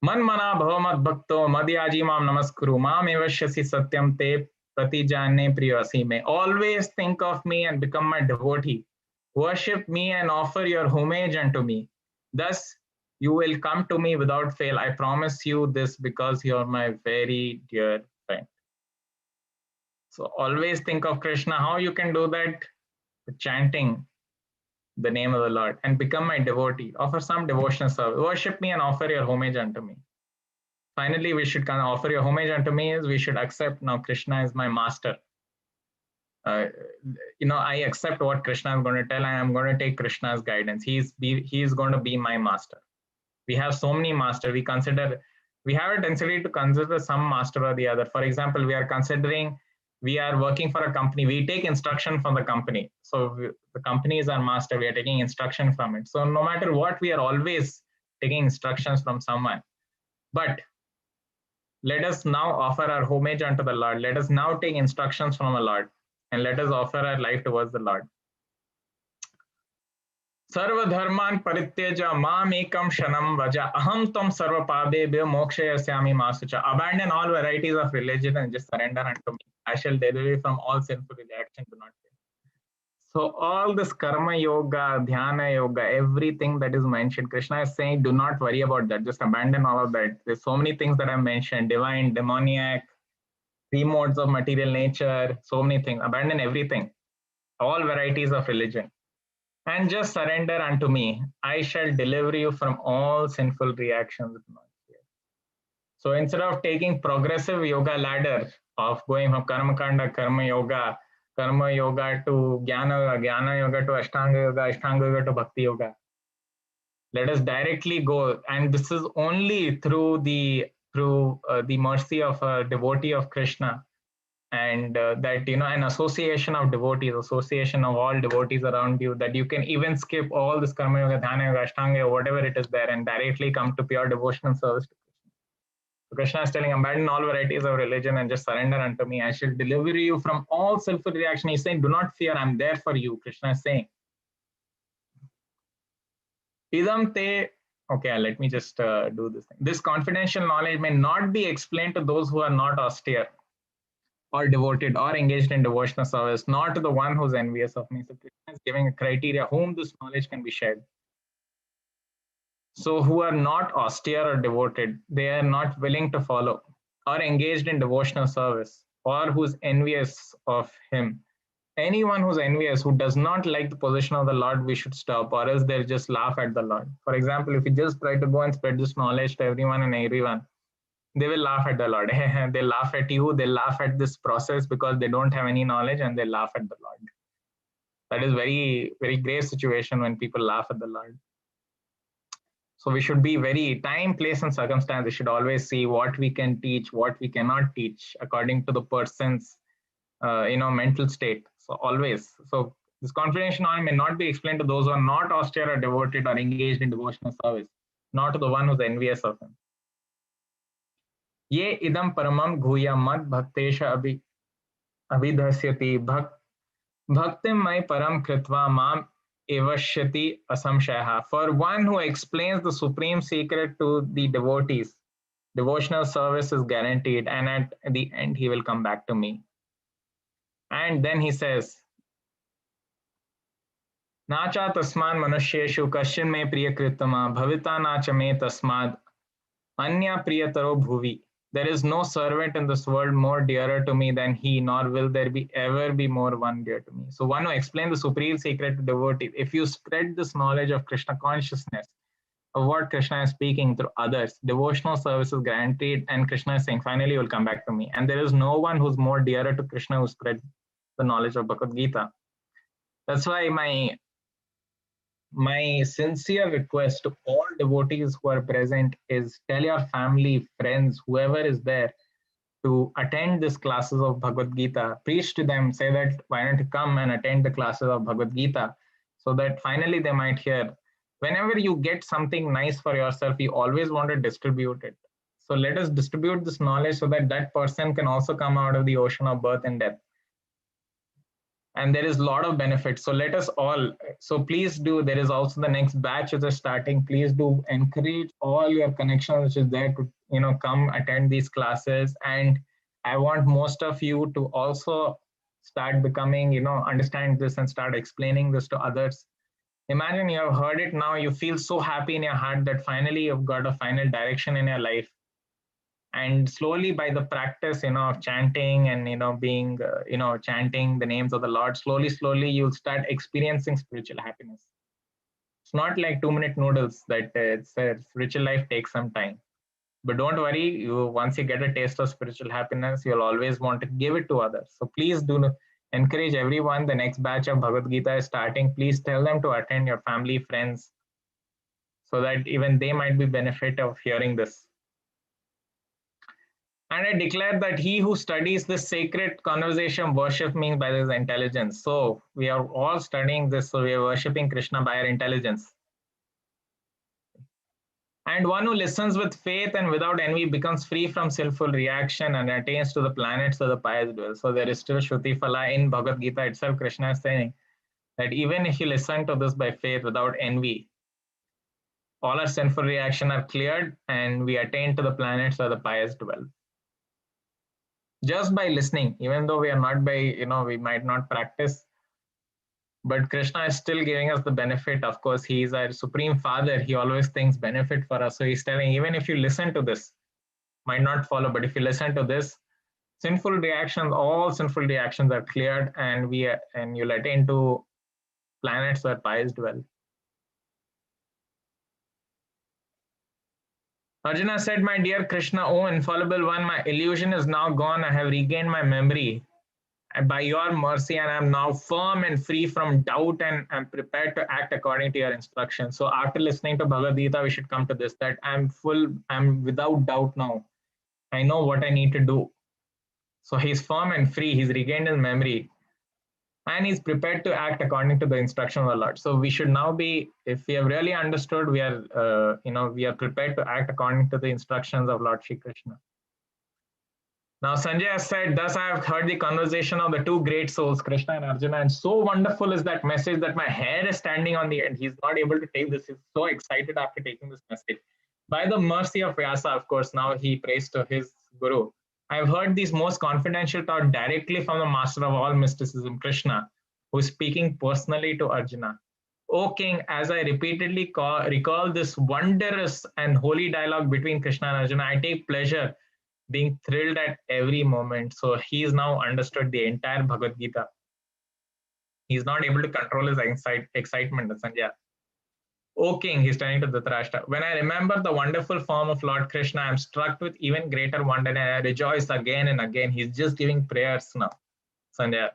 Man mana bhavamat bhakto madhyaji mam namaskuru mam evashyasi satyam te pratijane priyasi me. Always think of me and become my devotee. Worship me and offer your homage unto me. Thus you will come to me without fail. I promise you this because you are my very dear friend. So always think of Krishna. How you can do that? Chanting the name of the Lord and become my devotee. Offer some devotional service. Worship me and offer your homage unto me. Finally, we should kind of offer your homage unto me is we should accept now Krishna is my master. I accept what Krishna is going to tell and I'm going to take Krishna's guidance. He is going to be my master. We have so many masters. We have a tendency to consider some master or the other. For example, we are working for a company. We take instruction from the company. So the company is our master. We are taking instruction from it. So no matter what, we are always taking instructions from someone. But let us now offer our homage unto the Lord. Let us now take instructions from the Lord. And let us offer our life towards the Lord. Sarva dharman parityaja mam ekam shanam vaja aham tam sarva padebhyo mokshayasyami masucha. Abandon all varieties of religion and just surrender unto me. I shall deliver you from all sinful reaction. Do not fear. So all this karma yoga, dhyana yoga, everything that is mentioned, Krishna is saying, do not worry about that. Just abandon all of that. There's so many things that I mentioned, divine, demoniac, three modes of material nature, so many things. Abandon everything, all varieties of religion. And just surrender unto me. I shall deliver you from all sinful reactions. So instead of taking progressive yoga ladder of going from karma kanda, karma yoga to jnana yoga to ashtanga yoga to bhakti yoga, let us directly go. And this is only through the mercy of a devotee of Krishna. And that, an association of devotees, association of all devotees around you, that you can even skip all this karma yoga, dhyana yoga, ashtanga yoga, whatever it is there, and directly come to pure devotional service to Krishna. So Krishna is telling, abandon all varieties of religion and just surrender unto me. I shall deliver you from all sinful reaction. He's saying, do not fear, I'm there for you. Krishna is saying. Idam te, okay, let me just do this thing. This confidential knowledge may not be explained to those who are not austere or devoted or engaged in devotional service, not to the one who's envious of me. So Krishna is giving a criteria whom this knowledge can be shared. So who are not austere or devoted, they are not willing to follow or engaged in devotional service, or who's envious of him. Anyone who's envious, who does not like the position of the Lord, we should stop, or else they'll just laugh at the Lord. For example, if you just try to go and spread this knowledge to everyone and everyone, they will laugh at the Lord. They laugh at you. They laugh at this process because they don't have any knowledge, and they laugh at the Lord. That is very, very grave situation when people laugh at the Lord. So we should be very time, place, and circumstance. We should always see what we can teach, what we cannot teach, according to the person's, mental state. So always. So this confidential knowledge may not be explained to those who are not austere or devoted or engaged in devotional service, not to the one who's envious of him. Ye idam paramam guya mad bhaktesha abhidhasyati bhaktim mai param kritva mam evashyati asamshayaha. For one who explains the supreme secret to the devotees, devotional service is guaranteed, and at the end he will come back to me. And then he says, Nacha tasman manusheshu kashin me priyakritama bhavita nacha me tasmad anya priyataro bhuvi. There is no servant in this world more dearer to me than he, nor will there ever be more one dear to me. So one who explains the supreme secret to devotees. If you spread this knowledge of Krishna consciousness, of what Krishna is speaking through others, devotional service is guaranteed, and Krishna is saying, finally you will come back to me. And there is no one who's more dearer to Krishna who spread the knowledge of Bhagavad Gita. That's why my sincere request to all devotees who are present is tell your family, friends, whoever is there, to attend these classes of Bhagavad Gita. Preach to them, say that why don't you come and attend the classes of Bhagavad Gita, so that finally they might hear. Whenever you get something nice for yourself, you always want to distribute it. So let us distribute this knowledge so that that person can also come out of the ocean of birth and death. And there is a lot of benefits. So let us all, so please do, there is also the next batch which is starting. Please do encourage all your connections which is there to, come attend these classes. And I want most of you to also start becoming, understand this and start explaining this to others. Imagine you have heard it now, you feel so happy in your heart that finally you've got a final direction in your life. And slowly by the practice, of chanting and, being, chanting the names of the Lord, slowly, you'll start experiencing spiritual happiness. It's not like 2-minute noodles that spiritual life takes some time. But don't worry, once you get a taste of spiritual happiness, you'll always want to give it to others. So please do encourage everyone. The next batch of Bhagavad Gita is starting. Please tell them to attend, your family, friends, so that even they might be benefit of hearing this. And I declare that he who studies this sacred conversation worships me by his intelligence. So we are all studying this. So we are worshipping Krishna by our intelligence. And one who listens with faith and without envy becomes free from sinful reaction and attains to the planets of the pious dwell. So there is still Shruti Phala in Bhagavad Gita itself. Krishna is saying that even if you listen to this by faith without envy, all our sinful reaction are cleared and we attain to the planets of the pious dwell. Just by listening, even though we are not we might not practice, but Krishna is still giving us the benefit. Of course, he is our supreme father. He always thinks benefit for us. So he's telling, even if you listen to this, might not follow, but if you listen to this, sinful reactions, all sinful reactions are cleared and you'll attain to planets where pious dwell. Arjuna said, my dear Krishna, O infallible one, my illusion is now gone. I have regained my memory by your mercy, and I am now firm and free from doubt and I'm prepared to act according to your instructions. So after listening to Bhagavad Gita, we should come to this, that I'm without doubt now. I know what I need to do. So he's firm and free. He's regained his memory. And he's prepared to act according to the instruction of the Lord. So we should now be, if we have really understood, we are, we are prepared to act according to the instructions of Lord Shri Krishna. Now Sanjay has said, thus I have heard the conversation of the two great souls, Krishna and Arjuna, and so wonderful is that message that my hair is standing on the end. He's not able to take this. He's so excited after taking this message. By the mercy of Vyasa, of course, now he prays to his guru. I have heard these most confidential thoughts directly from the master of all mysticism, Krishna, who is speaking personally to Arjuna. O king, as I repeatedly recall this wondrous and holy dialogue between Krishna and Arjuna, I take pleasure being thrilled at every moment. So he is now understood the entire Bhagavad Gita. He's not able to control his excitement, Sanjay. O king, he's turning to Dhritarashtra, when I remember the wonderful form of Lord Krishna, I am struck with even greater wonder and I rejoice again and again. He's just giving prayers now, Sanjay.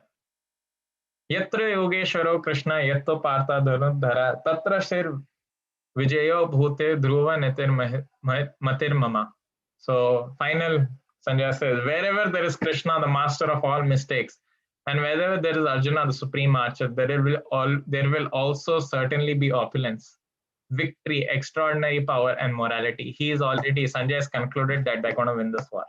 Yatra Yogeshwaro Krishna Yatto Partha Dhanudhara Tatra Sir Vijayo Bhute Dhruva Netir Matir Mama. So final, Sanjay says, wherever there is Krishna, the master of all mistakes, and wherever there is Arjuna, the supreme archer, there will also certainly be opulence, victory, extraordinary power, and morality. Sanjay has concluded that they're going to win this war.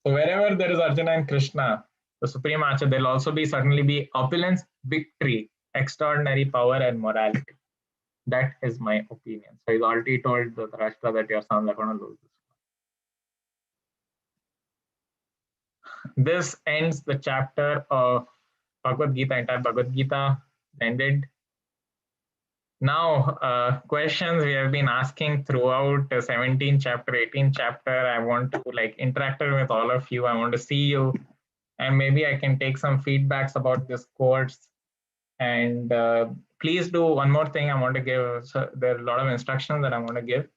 So wherever there is Arjuna and Krishna, the supreme archer, there will also certainly be opulence, victory, extraordinary power, and morality. That is my opinion. So he's already told the Dhritarashtra that your sons are going to lose this. This ends the chapter of Bhagavad Gita, entire Bhagavad Gita ended. Now, questions we have been asking throughout 17th chapter, 18th chapter. I want to interact with all of you. I want to see you, and maybe I can take some feedbacks about this course. And please do one more thing I want to give. So there are a lot of instructions that I want to give.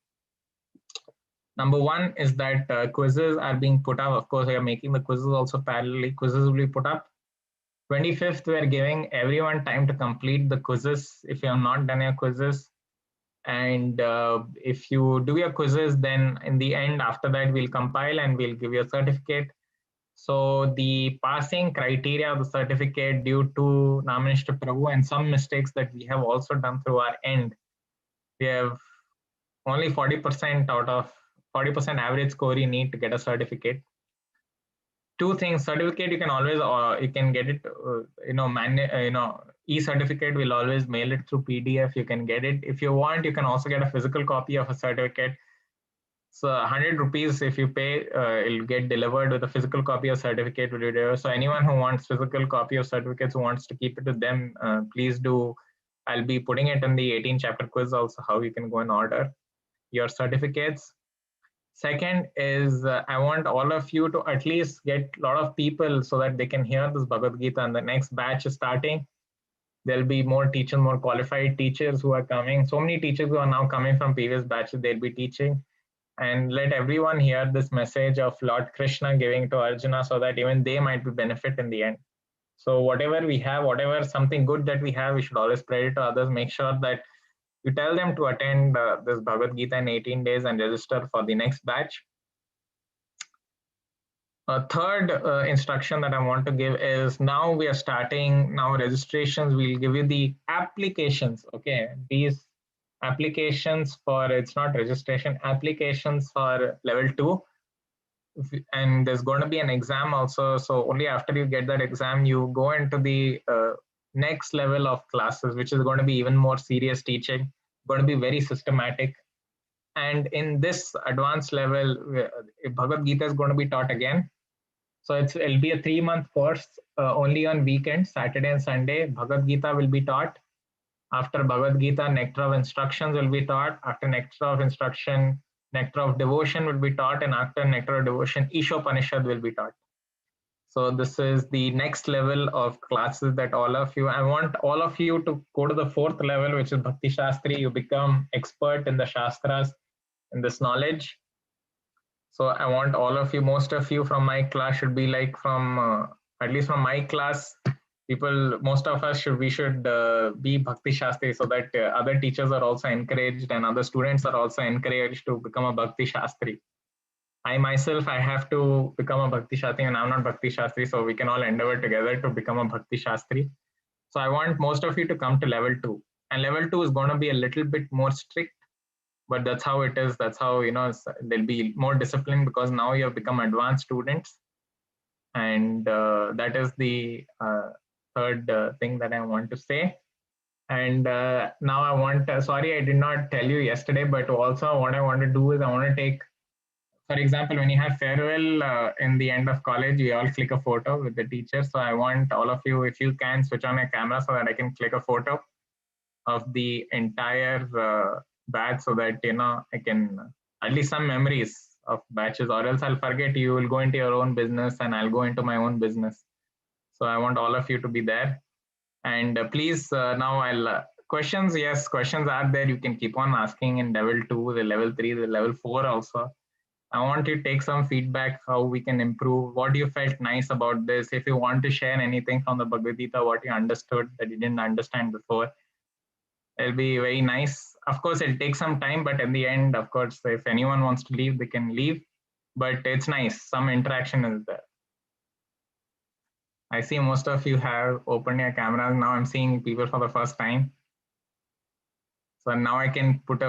Number one is that quizzes are being put up. Of course, we are making the quizzes also parallelly. Quizzes will be put up. 25th, we are giving everyone time to complete the quizzes. If you have not done your quizzes, And if you do your quizzes, then in the end, after that, we'll compile and we'll give you a certificate. So the passing criteria of the certificate, due to Naminister Prabhu and some mistakes that we have also done through our end, we have only 40% out of 40% average score you need to get a certificate. Two things: certificate you can always you can get it, e-certificate will always mail it through PDF. You can get it. If you want, you can also get a physical copy of a certificate. So 100 rupees if you pay, it'll get delivered with a physical copy of certificate. So anyone who wants physical copy of certificates, who wants to keep it with them, please do. I'll be putting it in the 18 chapter quiz also, how you can go and order your certificates. Second is I want all of you to at least get a lot of people so that they can hear this Bhagavad Gita, and the next batch is starting. There'll be more teachers, more qualified teachers who are coming. So many teachers who are now coming from previous batches, they'll be teaching. And let everyone hear this message of Lord Krishna giving to Arjuna, so that even they might be benefit in the end. So whatever we have, whatever something good that we have, we should always spread it to others. Make sure that you tell them to attend this Bhagavad Gita in 18 days and register for the next batch. A third instruction that I want to give is, now we are starting now registrations. We'll give you the applications. Okay, these applications for, it's not registration, applications for level 2. And there's going to be an exam also. So only after you get that exam, you go into the next level of classes, which is going to be even more serious teaching, going to be very systematic. And in this advanced level, Bhagavad Gita is going to be taught again. So it'll be a 3-month course, only on weekends, Saturday and Sunday. Bhagavad Gita will be taught. After Bhagavad Gita, Nectar of Instructions will be taught. After Nectar of Instruction, Nectar of Devotion will be taught. And after Nectar of Devotion, Ishopanishad will be taught. So this is the next level of classes that all of you, I want all of you to go to the 4th level, which is Bhakti Shastri. You become expert in the Shastras, in this knowledge. So I want all of you, most of you from my class should be like from, at least from my class, people, most of us should be Bhakti Shastri, so that other teachers are also encouraged and other students are also encouraged to become a Bhakti Shastri. I myself, I have to become a Bhakti Shastri, and I'm not Bhakti Shastri, so we can all endeavor together to become a Bhakti Shastri. So I want most of you to come to level 2. And level 2 is going to be a little bit more strict, but that's how it is. That's how, there'll be more discipline, because now you have become advanced students. And that is the third thing that I want to say. And now I want, sorry, I did not tell you yesterday, but also what I want to do is I want to take, for example, when you have farewell in the end of college, we all click a photo with the teacher. So I want all of you, if you can, switch on your camera so that I can click a photo of the entire batch, so that, I can, at least some memories of batches, or else I'll forget. You will go into your own business and I'll go into my own business. So I want all of you to be there. And please, now I'll, questions, yes, questions are there. You can keep on asking in level 2, the level 3, the level 4 also. I want you to take some feedback, how we can improve, what you felt nice about this. If you want to share anything from the Bhagavad Gita, what you understood that you didn't understand before, it'll be very nice. Of course, it'll take some time, but in the end, of course, if anyone wants to leave, they can leave. But it's nice, some interaction is there. I see most of you have opened your cameras. Now I'm seeing people for the first time. So now I can put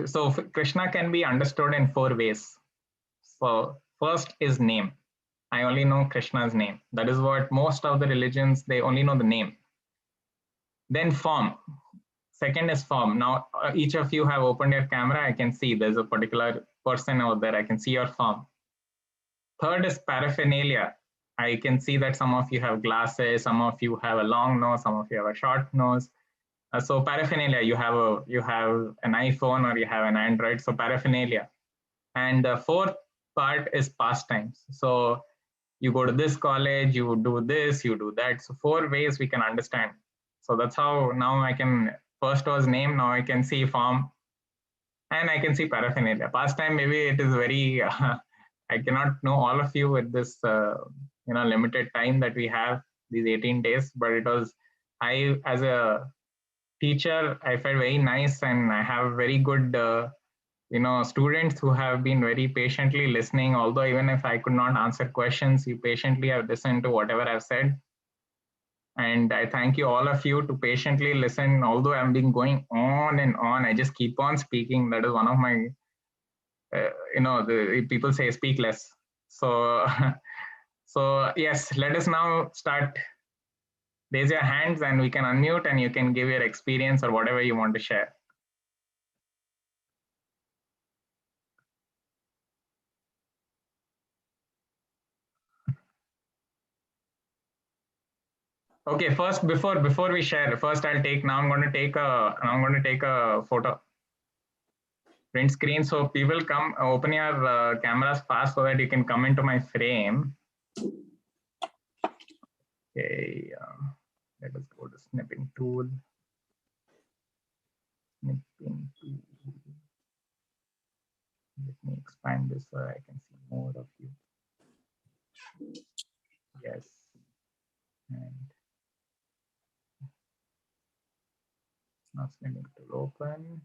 so Krishna can be understood in 4 ways. So first is name. I only know Krishna's name. That is what most of the religions, they only know the name. Then form. Second is form. Now each of you have opened your camera. I can see there's a particular person over there. I can see your form. Third is paraphernalia. I can see that some of you have glasses, some of you have a long nose, some of you have a short nose. So paraphernalia, you have an iPhone or you have an Android. So paraphernalia. And the fourth part is pastimes. So you go to this college, you do this, you do that. So 4 ways we can understand. So that's how now I can, first was name, now I can see form, and I can see paraphernalia. Pastime, maybe it is very, I cannot know all of you with this limited time that we have, these 18 days, but it was, I as a teacher, I felt very nice, and I have very good, students who have been very patiently listening. Although even if I could not answer questions, you patiently have listened to whatever I've said. And I thank you, all of you, to patiently listen. Although I'm been going on and on, I just keep on speaking. That is one of my, the people say speak less. So, so yes, let us now start. Raise your hands and we can unmute and you can give your experience or whatever you want to share. Okay, first before we share, first I'm going to take a photo. Print screen, so people come open your cameras fast so that you can come into my frame. Okay, let us go to snipping tool. Snipping tool. Let me expand this so I can see more of you. Yes, and now snipping tool open.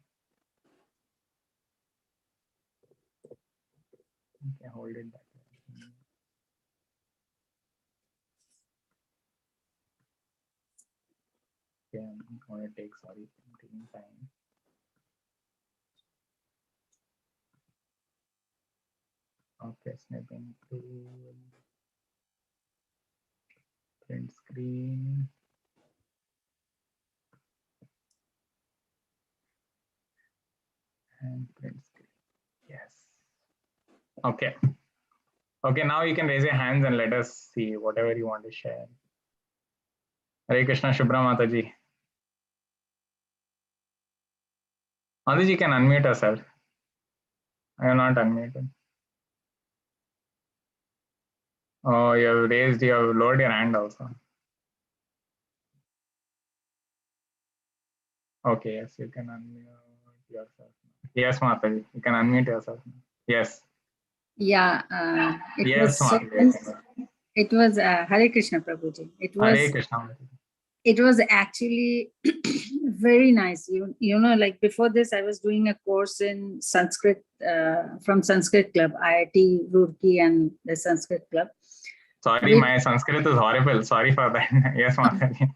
Okay, hold it back. Okay, I'm going to take, sorry, I'm taking time. Okay, snipping tool, print screen. And print screen, yes. Okay. Okay, now you can raise your hands and let us see whatever you want to share. Hare Krishna, Shubhra Mataji. Mataji, you can unmute yourself. I am not unmuted. Oh, you have lowered your hand also. Okay, yes, you can unmute yourself. Yes, Mataji, you can unmute yourself. Yes. Yeah, Yes, it was Hare Krishna Prabhuji. Hare Krishna. It was actually very nice. You know, like before this, I was doing a course in Sanskrit from Sanskrit Club, IIT Roorkee and the Sanskrit Club. Sorry, my Sanskrit is horrible. Sorry for that. Yes, Mataji.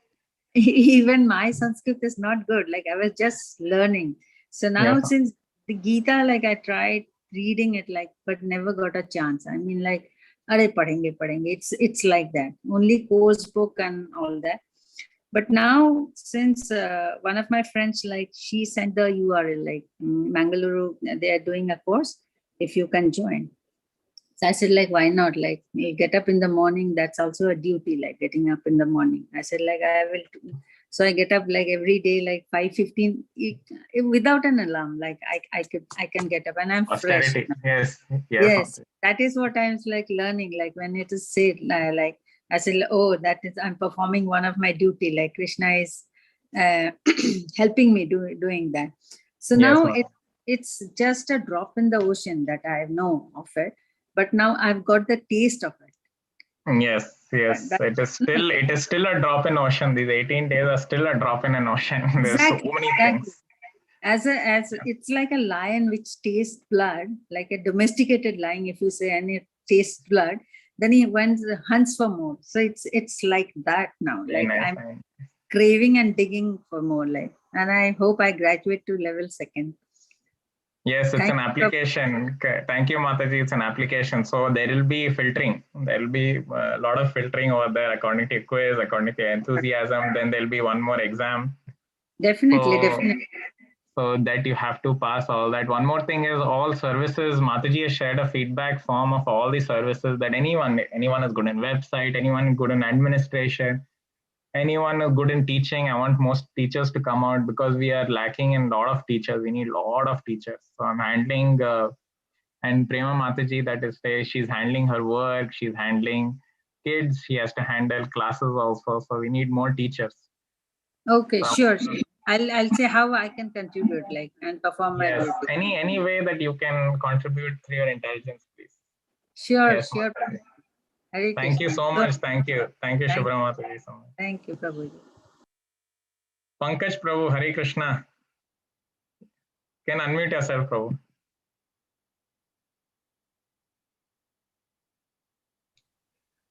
Even my Sanskrit is not good. Like I was just learning. So now Yes, since the Gita, like I tried reading it, like, but never got a chance. I mean, like, are padhenge. It's like that. Only course book and all that. But now, since one of my friends, like she sent the URL, like Mangaluru, they are doing a course. If you can join. So I said, like, why not? Like, you get up in the morning. That's also a duty, like getting up in the morning. I said, like, I will. So I get up like every day, like 5:15, without an alarm. Like I can get up and I'm fresh. Yes. Yes, that is what I'm like learning. Like when it is said, like I said, oh, that is I'm performing one of my duty. Like Krishna is helping me doing that. So now it's just a drop in the ocean that I know of it. But now I've got the taste of it. Yes. It is still a drop in ocean. These 18 days are still a drop in an ocean. There's so many things. As it's like a lion which tastes blood, like a domesticated lion, if you say, and it tastes blood, then he hunts for more. So it's like that now. Like I'm craving and digging for more. Like, and I hope I graduate to level 2nd. Yes, it's an application. Thank you, Mataji. It's an application. So there will be filtering. There will be a lot of filtering over there according to quiz, according to enthusiasm. Then there'll be one more exam. Definitely. So that you have to pass all that. One more thing is all services. Mataji has shared a feedback form of all the services that anyone is good in website, anyone good in administration, anyone good in teaching. I want most teachers to come out because we are lacking in a lot of teachers. We need a lot of teachers. So I'm handling, and Prema Mataji, that is, she's handling her work. She's handling kids. She has to handle classes also. So we need more teachers. Okay, sure. I'll say how I can contribute, like, and perform my duty. Any way that you can contribute through your intelligence, please. Sure. Thank you so much. Thank you, Shubhra Mataji, so much. Thank you, Prabhuji. Pankaj Prabhu, Hare Krishna. Can unmute yourself, Prabhu.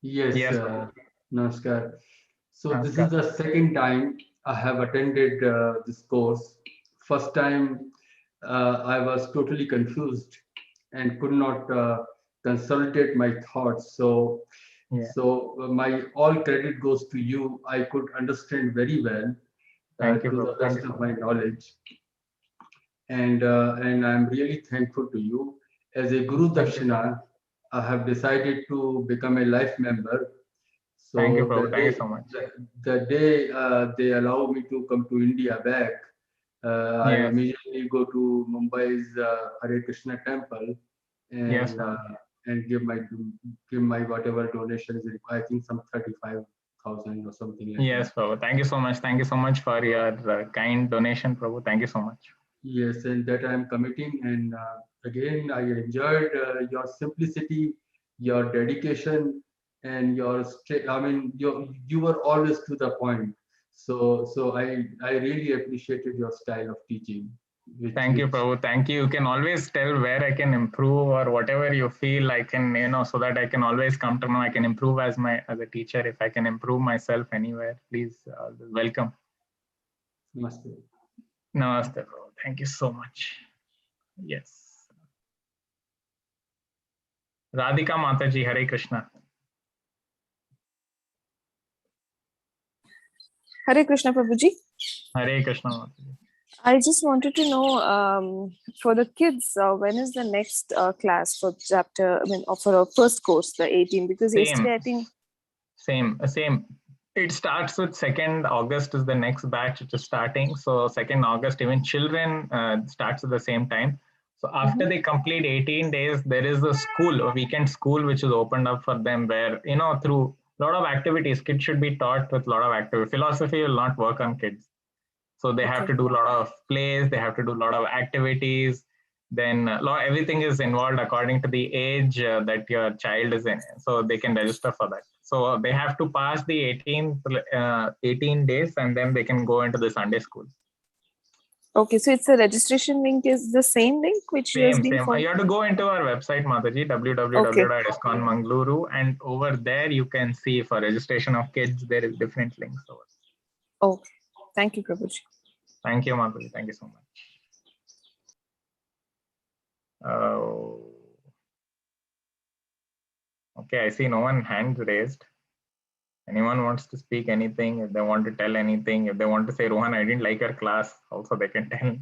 Yes, Yes. Namaskar. So this Namaskar. is the second time I have attended this course. First time I was totally confused and could not consolidate my thoughts. So, Yeah. my all credit goes to you. I could understand very well Thank you, to the Prabhu. Thank best you. of my knowledge, and I'm really thankful to you. As a Guru Thank you, Dakshina, I have decided to become a life member. Thank you, So Prabhu. Thank you so much. the day they allow me to come to India back, I Yes. immediately go to Mumbai's Hare Krishna temple Yes, and Prabhu. and give my whatever donations. I think some 35,000 or something like that. Yes, Prabhu. Thank you so much. Thank you so much for your kind donation, Prabhu. Thank you so much. Yes, and that I am committing. And again, I enjoyed your simplicity, your dedication, and your I mean, you were always to the point. So I really appreciated your style of teaching. Thank you, Prabhu. Thank you. You can always tell where I can improve or whatever you feel I can, so that I can always come to know I can improve as a teacher. If I can improve myself anywhere, please welcome. Namaste. Namaste, Prabhu. Thank you so much. Yes. Radhika Mataji, Hare Krishna. Hare Krishna, Prabhuji. Hare Krishna Mataji. I just wanted to know for the kids, when is the next class for chapter, for our first course, the 18? Because yesterday, I think. Same. It starts with 2nd August is the next batch which is starting. So 2nd August, even children starts at the same time. So after they complete 18 days, there is a weekend school, which is opened up for them where, through a lot of activities, kids should be taught with a lot of activity. Philosophy will not work on kids. So they have to do a lot of plays, they have to do a lot of activities. Then everything is involved according to the age that your child is in. So they can register for that. So they have to pass the 18 days and then they can go into the Sunday school. Okay, so it's the registration link is the same link which has been Same. You have to go into our website, Mataji, www.iskonmangaluru, and over there you can see for registration of kids, there is different links over. Okay, thank you, Prabhuji. Thank you, Mataji. Thank you so much. Okay, I see no one hands raised. Anyone wants to speak anything, if they want to tell anything, if they want to say, Rohan, I didn't like your class, also they can tell.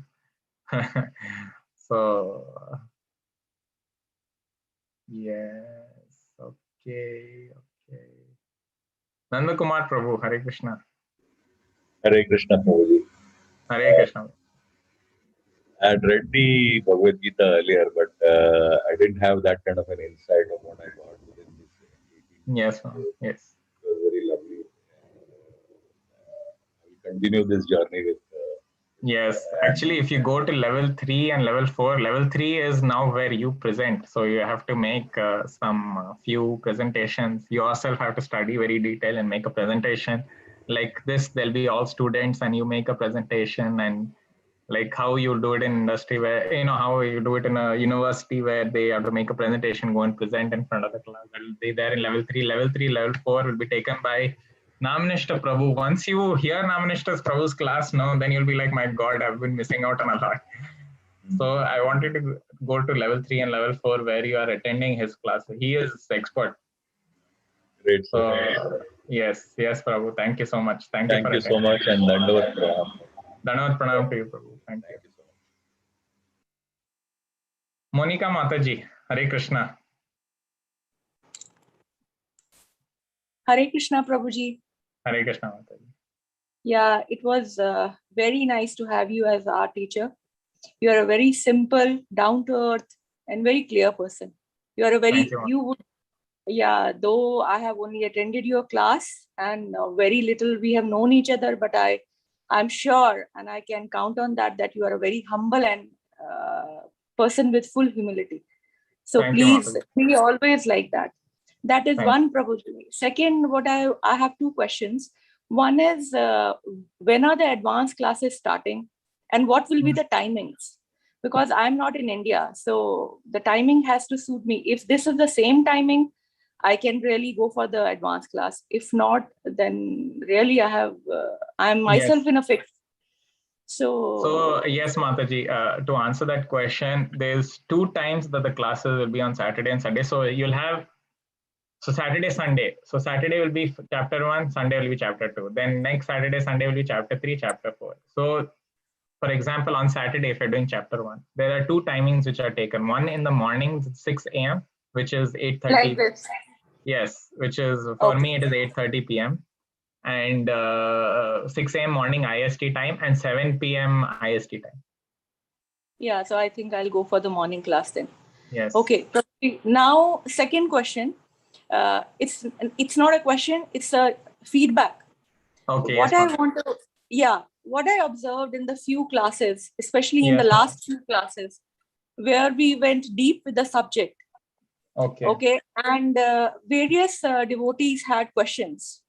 So, yes, okay. Nanda Kumar Prabhu, Hare Krishna. Hare Krishna, Prabhuji. Hare Krishna. I had read the Bhagavad Gita earlier, but I didn't have that kind of an insight of what I got within this. Yes, ma'am. Yes. It was very lovely. I will continue this journey with. Yes, actually, if you go to level 3 and level 4, level 3 is now where you present. So you have to make some few presentations. You yourself have to study very detailed and make a presentation. Like this, there'll be all students and you make a presentation, and like how you do it in industry where, how you do it in a university where they have to make a presentation, go and present in front of the class. That'll be there in level 3. Level 3, level 4 will be taken by Namanishta Prabhu. Once you hear Namanishta Prabhu's class now, then you'll be like, my God, I've been missing out on a lot. So I wanted to go to level 3 and level 4 where you are attending his class. He is expert. Great. So yes, Prabhu. Thank you so much. Thank you so much, and Dandavat Pranam. Dandavat Pranam to you, Prabhu. Thank you so much. Monica Mataji, Hare Krishna. Hare Krishna, Prabhuji. Hare Krishna Mataji. Yeah, it was very nice to have you as our teacher. You are a very simple, down to earth, and very clear person. You are a very, though I have only attended your class and very little we have known each other, but I'm sure, and I can count on that you are a very humble and person with full humility. So please be always like that. That is one, Prabhuji. Second, what I have two questions. One is when are the advanced classes starting, and what will be the timings? Because I'm not in India, so the timing has to suit me. If this is the same timing, I can really go for the advanced class. If not, then really I'm myself in a fix. So yes, Mataji, to answer that question, there's 2 times that the classes will be on Saturday and Sunday. So you'll have, so Saturday, Sunday. So Saturday will be chapter 1, Sunday will be chapter 2. Then next Saturday, Sunday will be chapter 3, chapter 4. So for example, on Saturday, if you're doing chapter 1, there are 2 timings which are taken. One in the morning, 6 a.m., which is 8:30. Like this. Yes, which is, for me, it is 8:30 p.m. and 6 a.m. morning IST time and 7 p.m. IST time. Yeah, so I think I'll go for the morning class then. Yes. Okay. Now, second question. It's not a question, it's a feedback. Okay. What yes, I want to, what I observed in the few classes, especially in the last few classes, where we went deep with the subject. Okay. And various devotees had questions.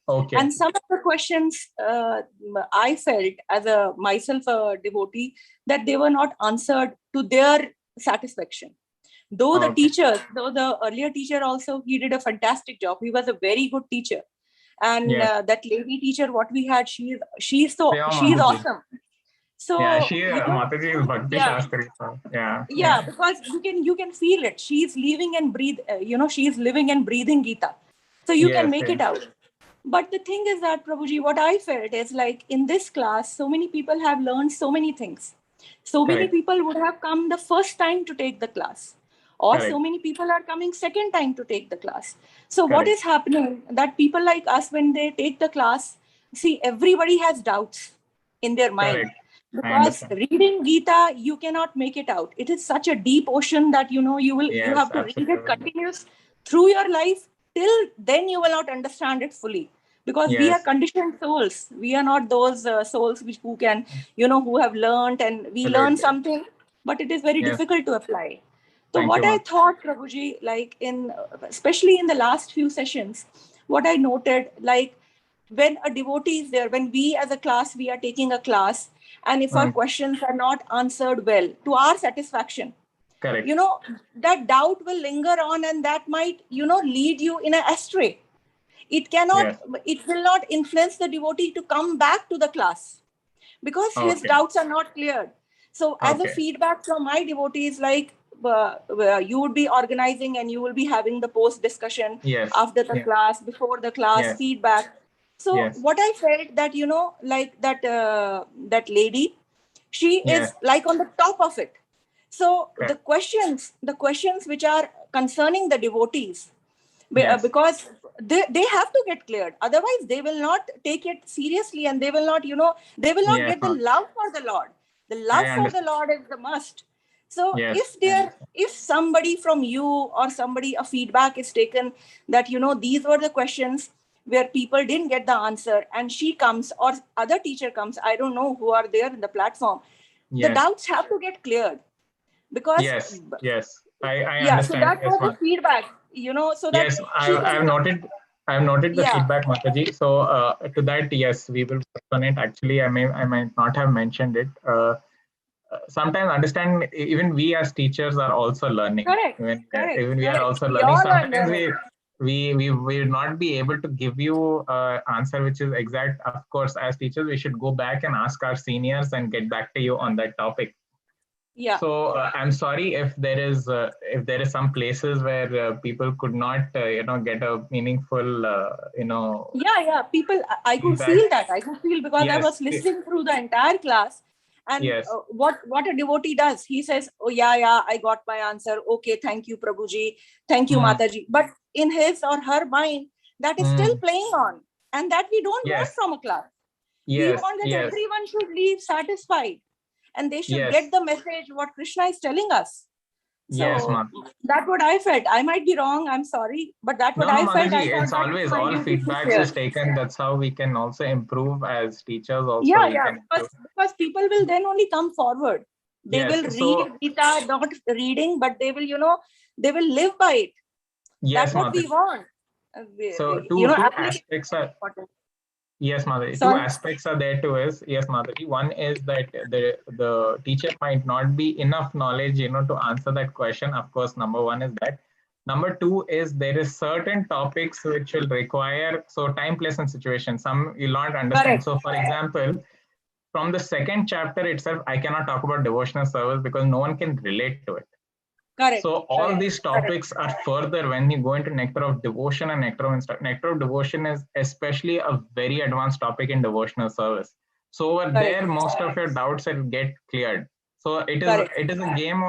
Okay. And some of the questions I felt as myself a devotee that they were not answered to their satisfaction. Though the teacher, though the earlier teacher also, he did a fantastic job. He was a very good teacher. And that lady teacher, what we had, she's awesome. So yeah, Mataji is Bhakti Shastri. So, yeah, because you can feel it. She's living and breathe. She's living and breathing Gita. So you can make it out. But the thing is that, Prabhuji, what I felt is like in this class, so many people have learned so many things. So many people would have come the first time to take the class, or so many people are coming second time to take the class. So what is happening that people like us, when they take the class, see, everybody has doubts in their mind. Because reading Gita, you cannot make it out. It is such a deep ocean that, you have to read it continuous through your life. Till then you will not understand it fully. Because we are conditioned souls. We are not those souls who can, who have learned and we learn something, but it is very difficult to apply. So what I thought, Prabhuji, like especially in the last few sessions, what I noted, like when a devotee is there, when we as a class, we are taking a class, and if our questions are not answered well to our satisfaction, that doubt will linger on, and that might, lead you in an astray. It cannot, it will not influence the devotee to come back to the class because his doubts are not cleared. So as a feedback from my devotees, like you would be organizing and you will be having the post discussion after the class, before the class, feedback. So what I felt that, like that lady, she is like on the top of it. So the questions which are concerning the devotees, because they have to get cleared. Otherwise, they will not take it seriously, and they will not, they will not get the love for the Lord. The love for the Lord is the must. So if somebody from you or somebody, a feedback is taken that, these were the questions where people didn't get the answer, and she comes or other teacher comes, I don't know who are there in the platform, the doubts have to get cleared. Because I understand. So that was the feedback, so that I've noted the feedback, Mataji. So to that, yes, we will work on it. Actually, I might not have mentioned it. Sometimes understand, even we as teachers are also learning. Correct. Even we are also learning. Sometimes we will not be able to give you an answer which is exact. Of course, as teachers, we should go back and ask our seniors and get back to you on that topic. Yeah. So I'm sorry if there is some places where people could not get a meaningful Yeah. People, I could feel that. I could feel because I was listening through the entire class. And what a devotee does, he says, oh yeah, I got my answer. Okay, thank you, Prabhuji. Thank you, Mataji. But in his or her mind, that is still playing on. And that we don't want from a class. We want that everyone should leave satisfied. And they should get the message what Krishna is telling us. So that's what I felt. I might be wrong. I'm sorry. But that's what I felt. It's always all feedbacks is taken. That's how we can also improve as teachers. Also, because people will then only come forward. They will read Gita, not reading, but they will, they will live by it. That's what we want. So two aspects are Yes, Mataji. Two Sorry. aspects are there too. Is yes, Mataji. One is that the teacher might not be enough knowledge, to answer that question. Of course, number one is that. Number two is there is certain topics which will require time, place, and situation. Some you'll not understand. Correct. So, for example, from the second chapter itself, I cannot talk about devotional service because no one can relate to it. Correct. So all Correct. these topics are further when you go into nectar of devotion and nectar of instruction. Nectar of devotion is especially a very advanced topic in devotional service. So over Correct. there, most of your doubts will get cleared. So it is a game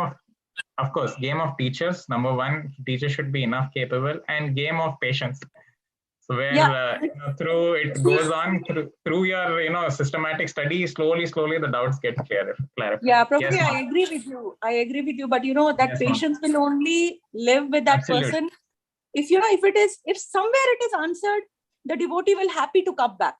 of course, game of teachers. Number one, teachers should be enough capable, and game of patience. So where through it goes on through your systematic study, slowly the doubts get clarified. Yeah, Prabhuji, Yes, I agree with you. I agree with you. But that Yes, ma'am. patience will only live with that Absolute. person if somewhere it is answered, the devotee will happy to come back.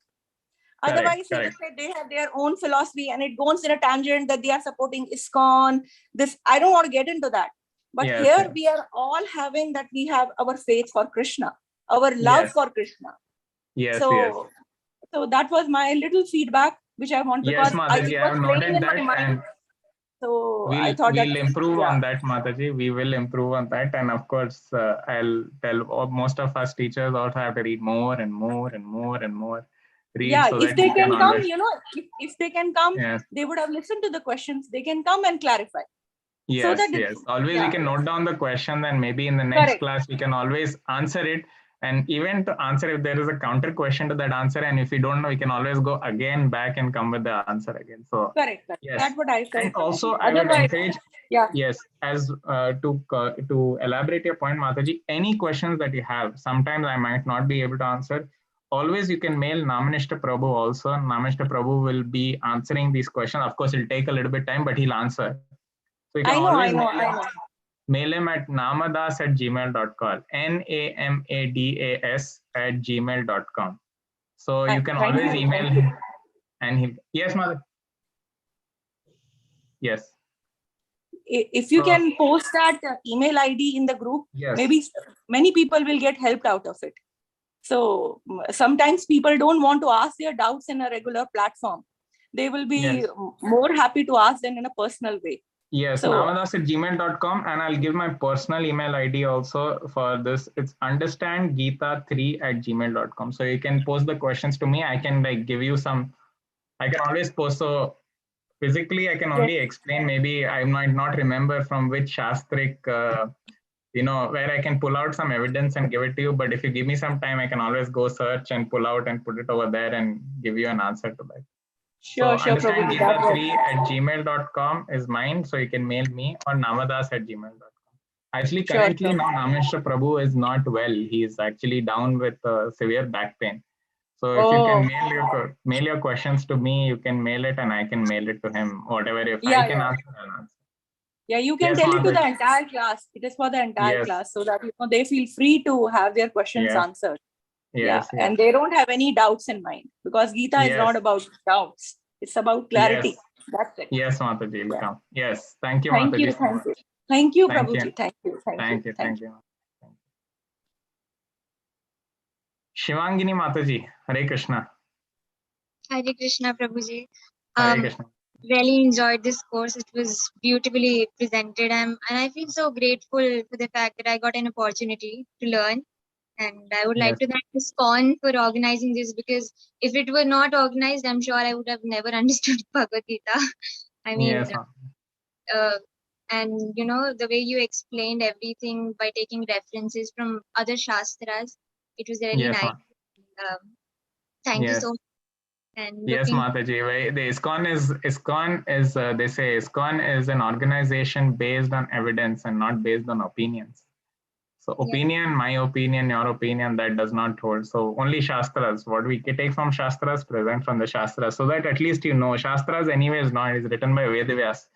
Correct, Otherwise, correct. they have their own philosophy and it goes in a tangent that they are supporting ISKCON. This I don't want to get into that. But Yes, here yes. we are all having that we have our faith for Krishna, our love Yes. for Krishna. Yes, So, yes. so that was my little feedback, which I want Yes, because Mataji, I have was playing noted in my that, mind. and So I thought we'll that improve yeah. on that, Mataji. We will improve on that, and of course, I'll tell most of us teachers also have to read more and more and more and more. Read Yeah, so if that they we can can come, always. if they can come, Yes. they would have listened to the questions. They can come and clarify. Yes, that yes. Always yeah. we can note down the question, and maybe in the next Correct. class we can always answer it. And even to answer, if there is a counter question to that answer, and if we don't know, we can always go again back and come with the answer again. So Correct. yes. That's what I felt. And also, I would Otherwise, encourage. yeah. Yes, as to elaborate your point, Mataji, any questions that you have, sometimes I might not be able to answer. Always you can mail Namanishta Prabhu also. Namanishta Prabhu will be answering these questions. Of course, it'll take a little bit of time, but he'll answer. So you can I know. mail him at namadas@gmail.com, namadas@gmail.com. So you can Thank always you. email him, and he'll. Yes, Mother. Yes. If you can post that email ID in the group, Yes. maybe many people will get helped out of it. So sometimes people don't want to ask their doubts in a regular platform. They will be Yes. more happy to ask them in a personal way. Yes, So- namadas@gmail.com, and I'll give my personal email ID also for this. It's understandgeeta3@gmail.com. So you can post the questions to me. I can give you some. I can always post. So physically, I can only explain. Maybe I might not remember from which Shastrik, where I can pull out some evidence and give it to you. But if you give me some time, I can always go search and pull out and put it over there and give you an answer to that. Sure, So Prabhuji. understandgeeta3@gmail.com is mine. So you can mail me, or namadas@gmail.com. Actually, currently now Namanishta Prabhu is not well. He is actually down with severe back pain. So if you can mail your questions to me, you can mail it and I can mail it to him. Whatever, if I can answer, I'll answer. Yeah, you can Yes, tell it to Mataji. the entire class. It is for the entire Yes. class so that they feel free to have their questions Yes. answered. Yes, And they don't have any doubts in mind because Gita is Yes. not about doubts. It's about clarity. Yes. That's it. Yes, Mataji, will come. Yes, thank you, Thank Mataji. you. so Thank much. you. Thank you, Thank Prabhuji. you. Thank you. Thank you. Shivangini Mataji, Hare Krishna. Hare Krishna, Prabhuji. Hare Krishna. Really enjoyed this course. It was beautifully presented, and I feel so grateful for the fact that I got an opportunity to learn. And I would like Yes. to thank ISKCON for organizing this, because if it were not organized, I'm sure I would have never understood Bhagavad Gita. I mean, Yes, ma'am. and the way you explained everything by taking references from other shastras, it was really Yes, nice. ma'am. Thank you Yes. so much. And Yes, looking Mataji. The ISKCON is they say ISKCON is an organization based on evidence and not based on opinions. So opinion, my opinion, your opinion, that does not hold. So only Shastras, what we can take from Shastras, present from the Shastras, so that at least Shastras anyway is not, is written by Vedavyas,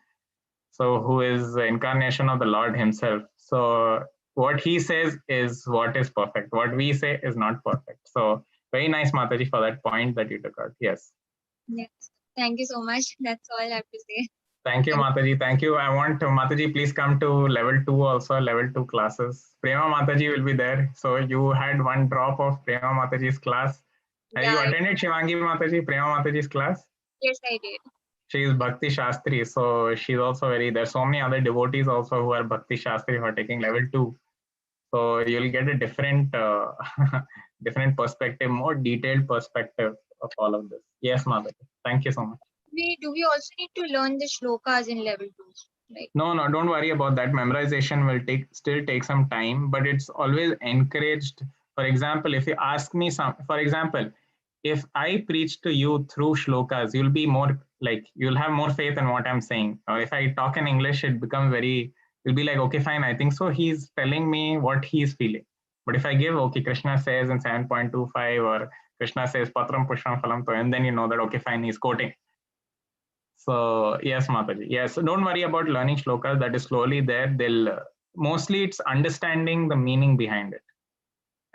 so who is the incarnation of the Lord himself. So what he says is what is perfect. What we say is not perfect. So very nice, Mataji, for that point that you took out. Yes. Yes. Thank you so much. That's all I have to say. Thank you, Mataji. Thank you. I want Mataji, please come to level 2 also, level 2 classes. Prema Mataji will be there. So you had one drop of Prema Mataji's class. Have you attended Shivangi Mataji, Prema Mataji's class? Yes, I did. She is Bhakti Shastri, so she's also there's so many other devotees also who are Bhakti Shastri who are taking level 2. So you'll get a different different perspective, more detailed perspective of all of this. Yes, Mataji. Thank you so much. Do we also need to learn the shlokas in level 2? Like, No, don't worry about that. Memorization will still take some time, but it's always encouraged. For example, if you ask me for example, if I preach to you through shlokas, you'll be more you'll have more faith in what I'm saying. Or if I talk in English, it becomes you'll be like, okay, fine, I think so. He's telling me what he's feeling. But if I give, okay, Krishna says in 7.25 or Krishna says Patram Pushpam Phalam, and then you know that, okay, fine, he's quoting. So yes, Mataji. Yes, so don't worry about learning shlokas. That is slowly there. Mostly it's understanding the meaning behind it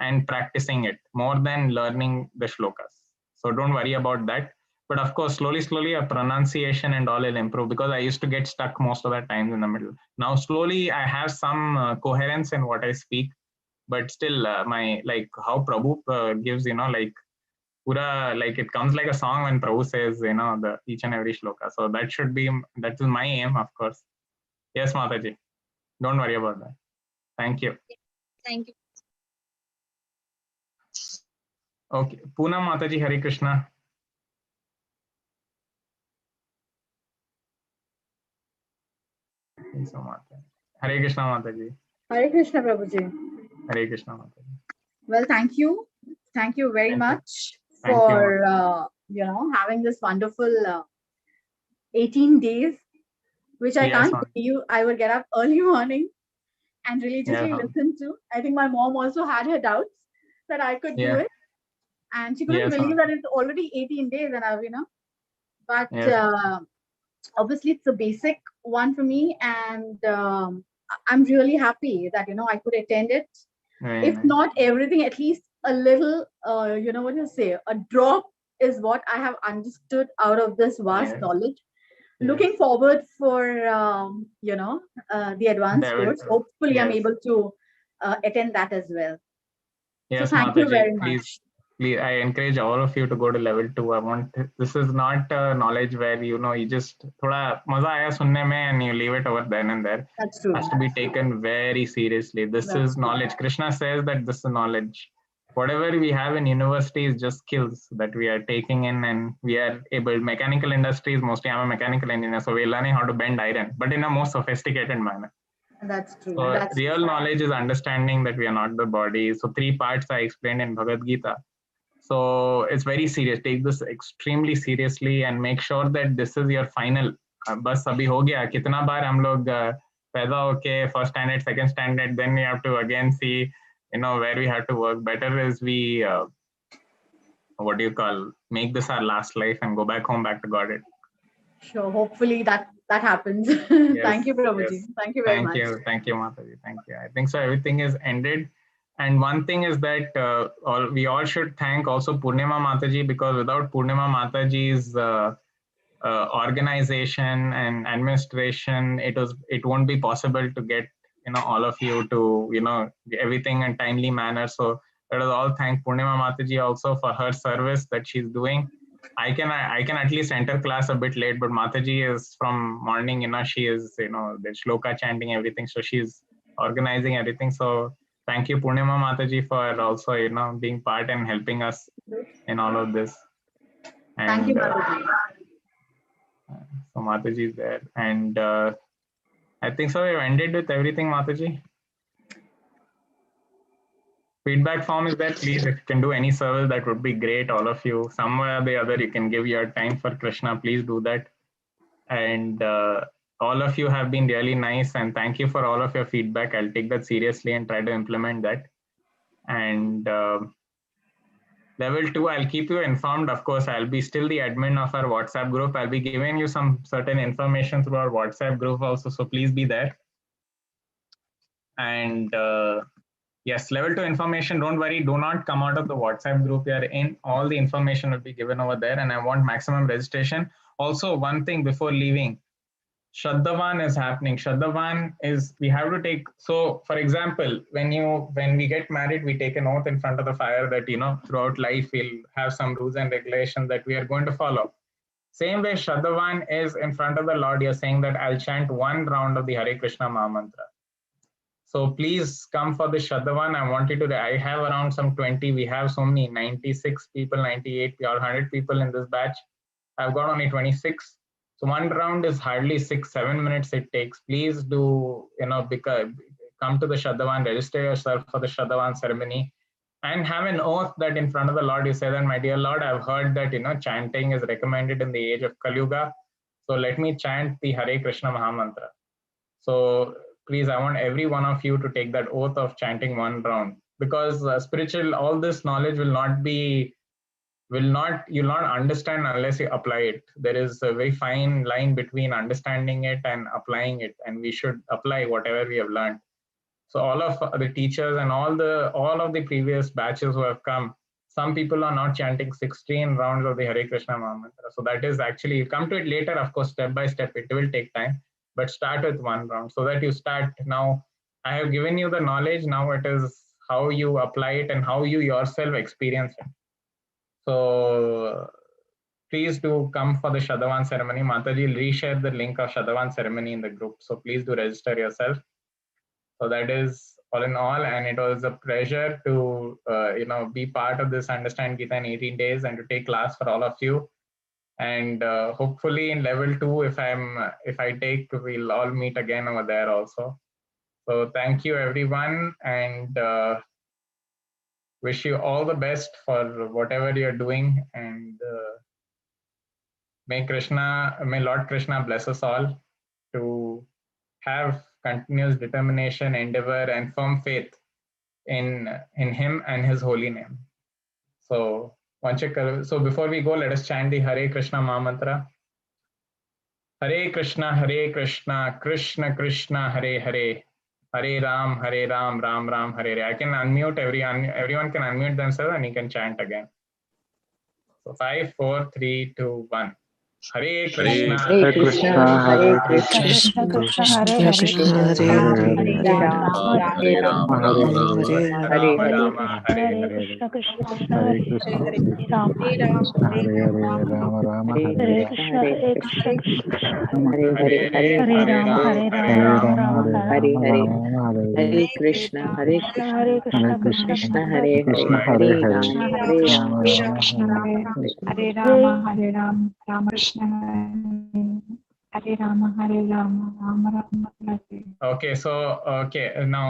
and practicing it more than learning the shlokas. So don't worry about that. But of course, slowly, a pronunciation and all will improve, because I used to get stuck most of the time in the middle. Now slowly I have some coherence in what I speak, but still my how Prabhu gives, Pura, it comes like a song when Prabhu says, the each and every shloka. So that is my aim, of course. Yes, Mataji. Don't worry about that. Thank you. thank you. Okay. Poonam Mataji, Hare Krishna. Thanks so much. Hare Krishna Mataji. Hare Krishna Prabhuji. Hare Krishna Mataji. Well, thank you. Thank you very much Thank for having this wonderful 18 days, which I Yes, can't believe I would get up early morning and religiously Yeah. listen to. I think my mom also had her doubts that I could do Yeah. it, and she couldn't Yes, believe ma'am. that it's already 18 days, and but Yes. obviously it's a basic one for me, and I'm really happy that I could attend it. Very If nice. not everything, at least a little, a drop is what I have understood out of this vast Yes. knowledge. Yes. Looking forward for the advanced Level course. 2. Hopefully, I'm Yes. able to attend that as well. Yes, So thank you Mataji. very Please, much. I encourage all of you to go to level 2. This is not knowledge where you just thoda maza aaya sunne mein and you leave it over then and there. That's true. Has to be taken very seriously. This That's is true. knowledge. Krishna says that this is knowledge. Whatever we have in university is just skills that we are taking in, and we are able. Mechanical industries, mostly I'm a mechanical engineer, so we're learning how to bend iron, but in a more sophisticated manner. That's true. So That's real knowledge is understanding that we are not the body. So 3 parts I explained in Bhagavad Gita. So it's very serious. Take this extremely seriously and make sure that this is your final. बस अभी हो गया. कितना बार हम लोग पैदा होके first standard, second standard, then we have to again see, where we have to work. Better is we, make this our last life and go back home, back to Godhead. Sure. Hopefully that happens. Yes, Thank you, Prabhuji. yes. Thank you very much. Thank you, Mataji. Thank you. I think so. Everything is ended. And one thing is that we all should thank also Purnima Mataji, because without Purnima Mataji's organization and administration, it won't be possible to get all of you to everything in timely manner. So let us all thank Purnima Mataji also for her service that she's doing. I can at least enter class a bit late, but Mataji is from morning, she is, the shloka chanting, everything. So she's organizing everything. So thank you, Purnima Mataji, for also, being part and helping us in all of this. And, Thank you, Mataji. So Mataji is there. And I think so we've ended with everything, Mataji. Feedback form is there. Please, if you can do any service, that would be great. All of you, somewhere or the other, you can give your time for Krishna. Please do that. And all of you have been really nice, and thank you for all of your feedback. I'll take that seriously and try to implement that. And level 2, I'll keep you informed. Of course, I'll be still the admin of our WhatsApp group. I'll be giving you some certain information through our WhatsApp group also. So please be there. And yes, level 2 information, don't worry, do not come out of the WhatsApp group you are in. All the information will be given over there, and I want maximum registration. Also, one thing before leaving, Shraddhavan is happening. Shraddhavan is, we have to take, so for example, when we get married, we take an oath in front of the fire that, throughout life, we'll have some rules and regulations that we are going to follow. Same way, Shraddhavan is in front of the Lord. You're saying that I'll chant one round of the Hare Krishna Maha Mantra. So please come for the Shraddhavan. I want you to, I have around some 20. We have so many, 96 people, 98 or 100 people in this batch. I've got only 26. So one round is hardly 6-7 minutes it takes. Please do, come to the Shraddhavan, register yourself for the Shraddhavan ceremony, and have an oath that in front of the Lord you say that, my dear Lord, I've heard that, chanting is recommended in the age of Kali Yuga. So let me chant the Hare Krishna Maha Mantra. So please, I want every one of you to take that oath of chanting one round, because all this knowledge you'll not understand unless you apply it. There is a very fine line between understanding it and applying it, and we should apply whatever we have learned. So all of the teachers and all of the previous batches who have come, some people are not chanting 16 rounds of the Hare Krishna Maha Mantra. So that is actually, you come to it later, of course, step by step, it will take time, but start with one round so that you start. Now, I have given you the knowledge, now it is how you apply it and how you yourself experience it. So please do come for the Shraddhavan ceremony. Mataji will reshare the link of Shraddhavan ceremony in the group. So please do register yourself. So that is all in all, and it was a pleasure to be part of this Understand Gita in 18 days and to take class for all of you. And hopefully in level 2, if I take, we'll all meet again over there also. So thank you everyone, and wish you all the best for whatever you're doing, and may Lord Krishna bless us all to have continuous determination, endeavor, and firm faith in him and his holy name. So before we go, let us chant the Hare Krishna Maha Mantra. Hare Krishna, Krishna Krishna, Hare Hare, Hare Ram, Ram Ram, Hare Hare. I can unmute everyone can unmute themselves and you can chant again. So 5, 4, 3, 2, 1. Hare Krishna, Hare Krishna, Hare Krishna, Krishna Krishna, Hare Hare, Hare Rama, Hare Rama, Hare Krishna, Hare Krishna, Hare Hare, Rama Rama, Hare Hare, Hare Rama, Hare Krishna, Hare Krishna, Hare Hare, Hare Rama, Hare Rama, Rama Krishna, Hare Rama, Rama Rama, Hare. Okay, so now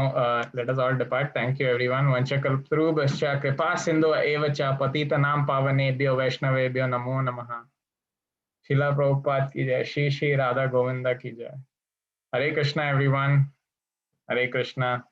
let us all depart. Thank you everyone. Vanchakalptarubhascha kripa sindhu evacha patitanam pavanebhyo vaishnavebhyo namo namaha. Srila Prabhupada ki jai, Shri Radha Govinda ki jai. Hare Krishna everyone. Hare Krishna.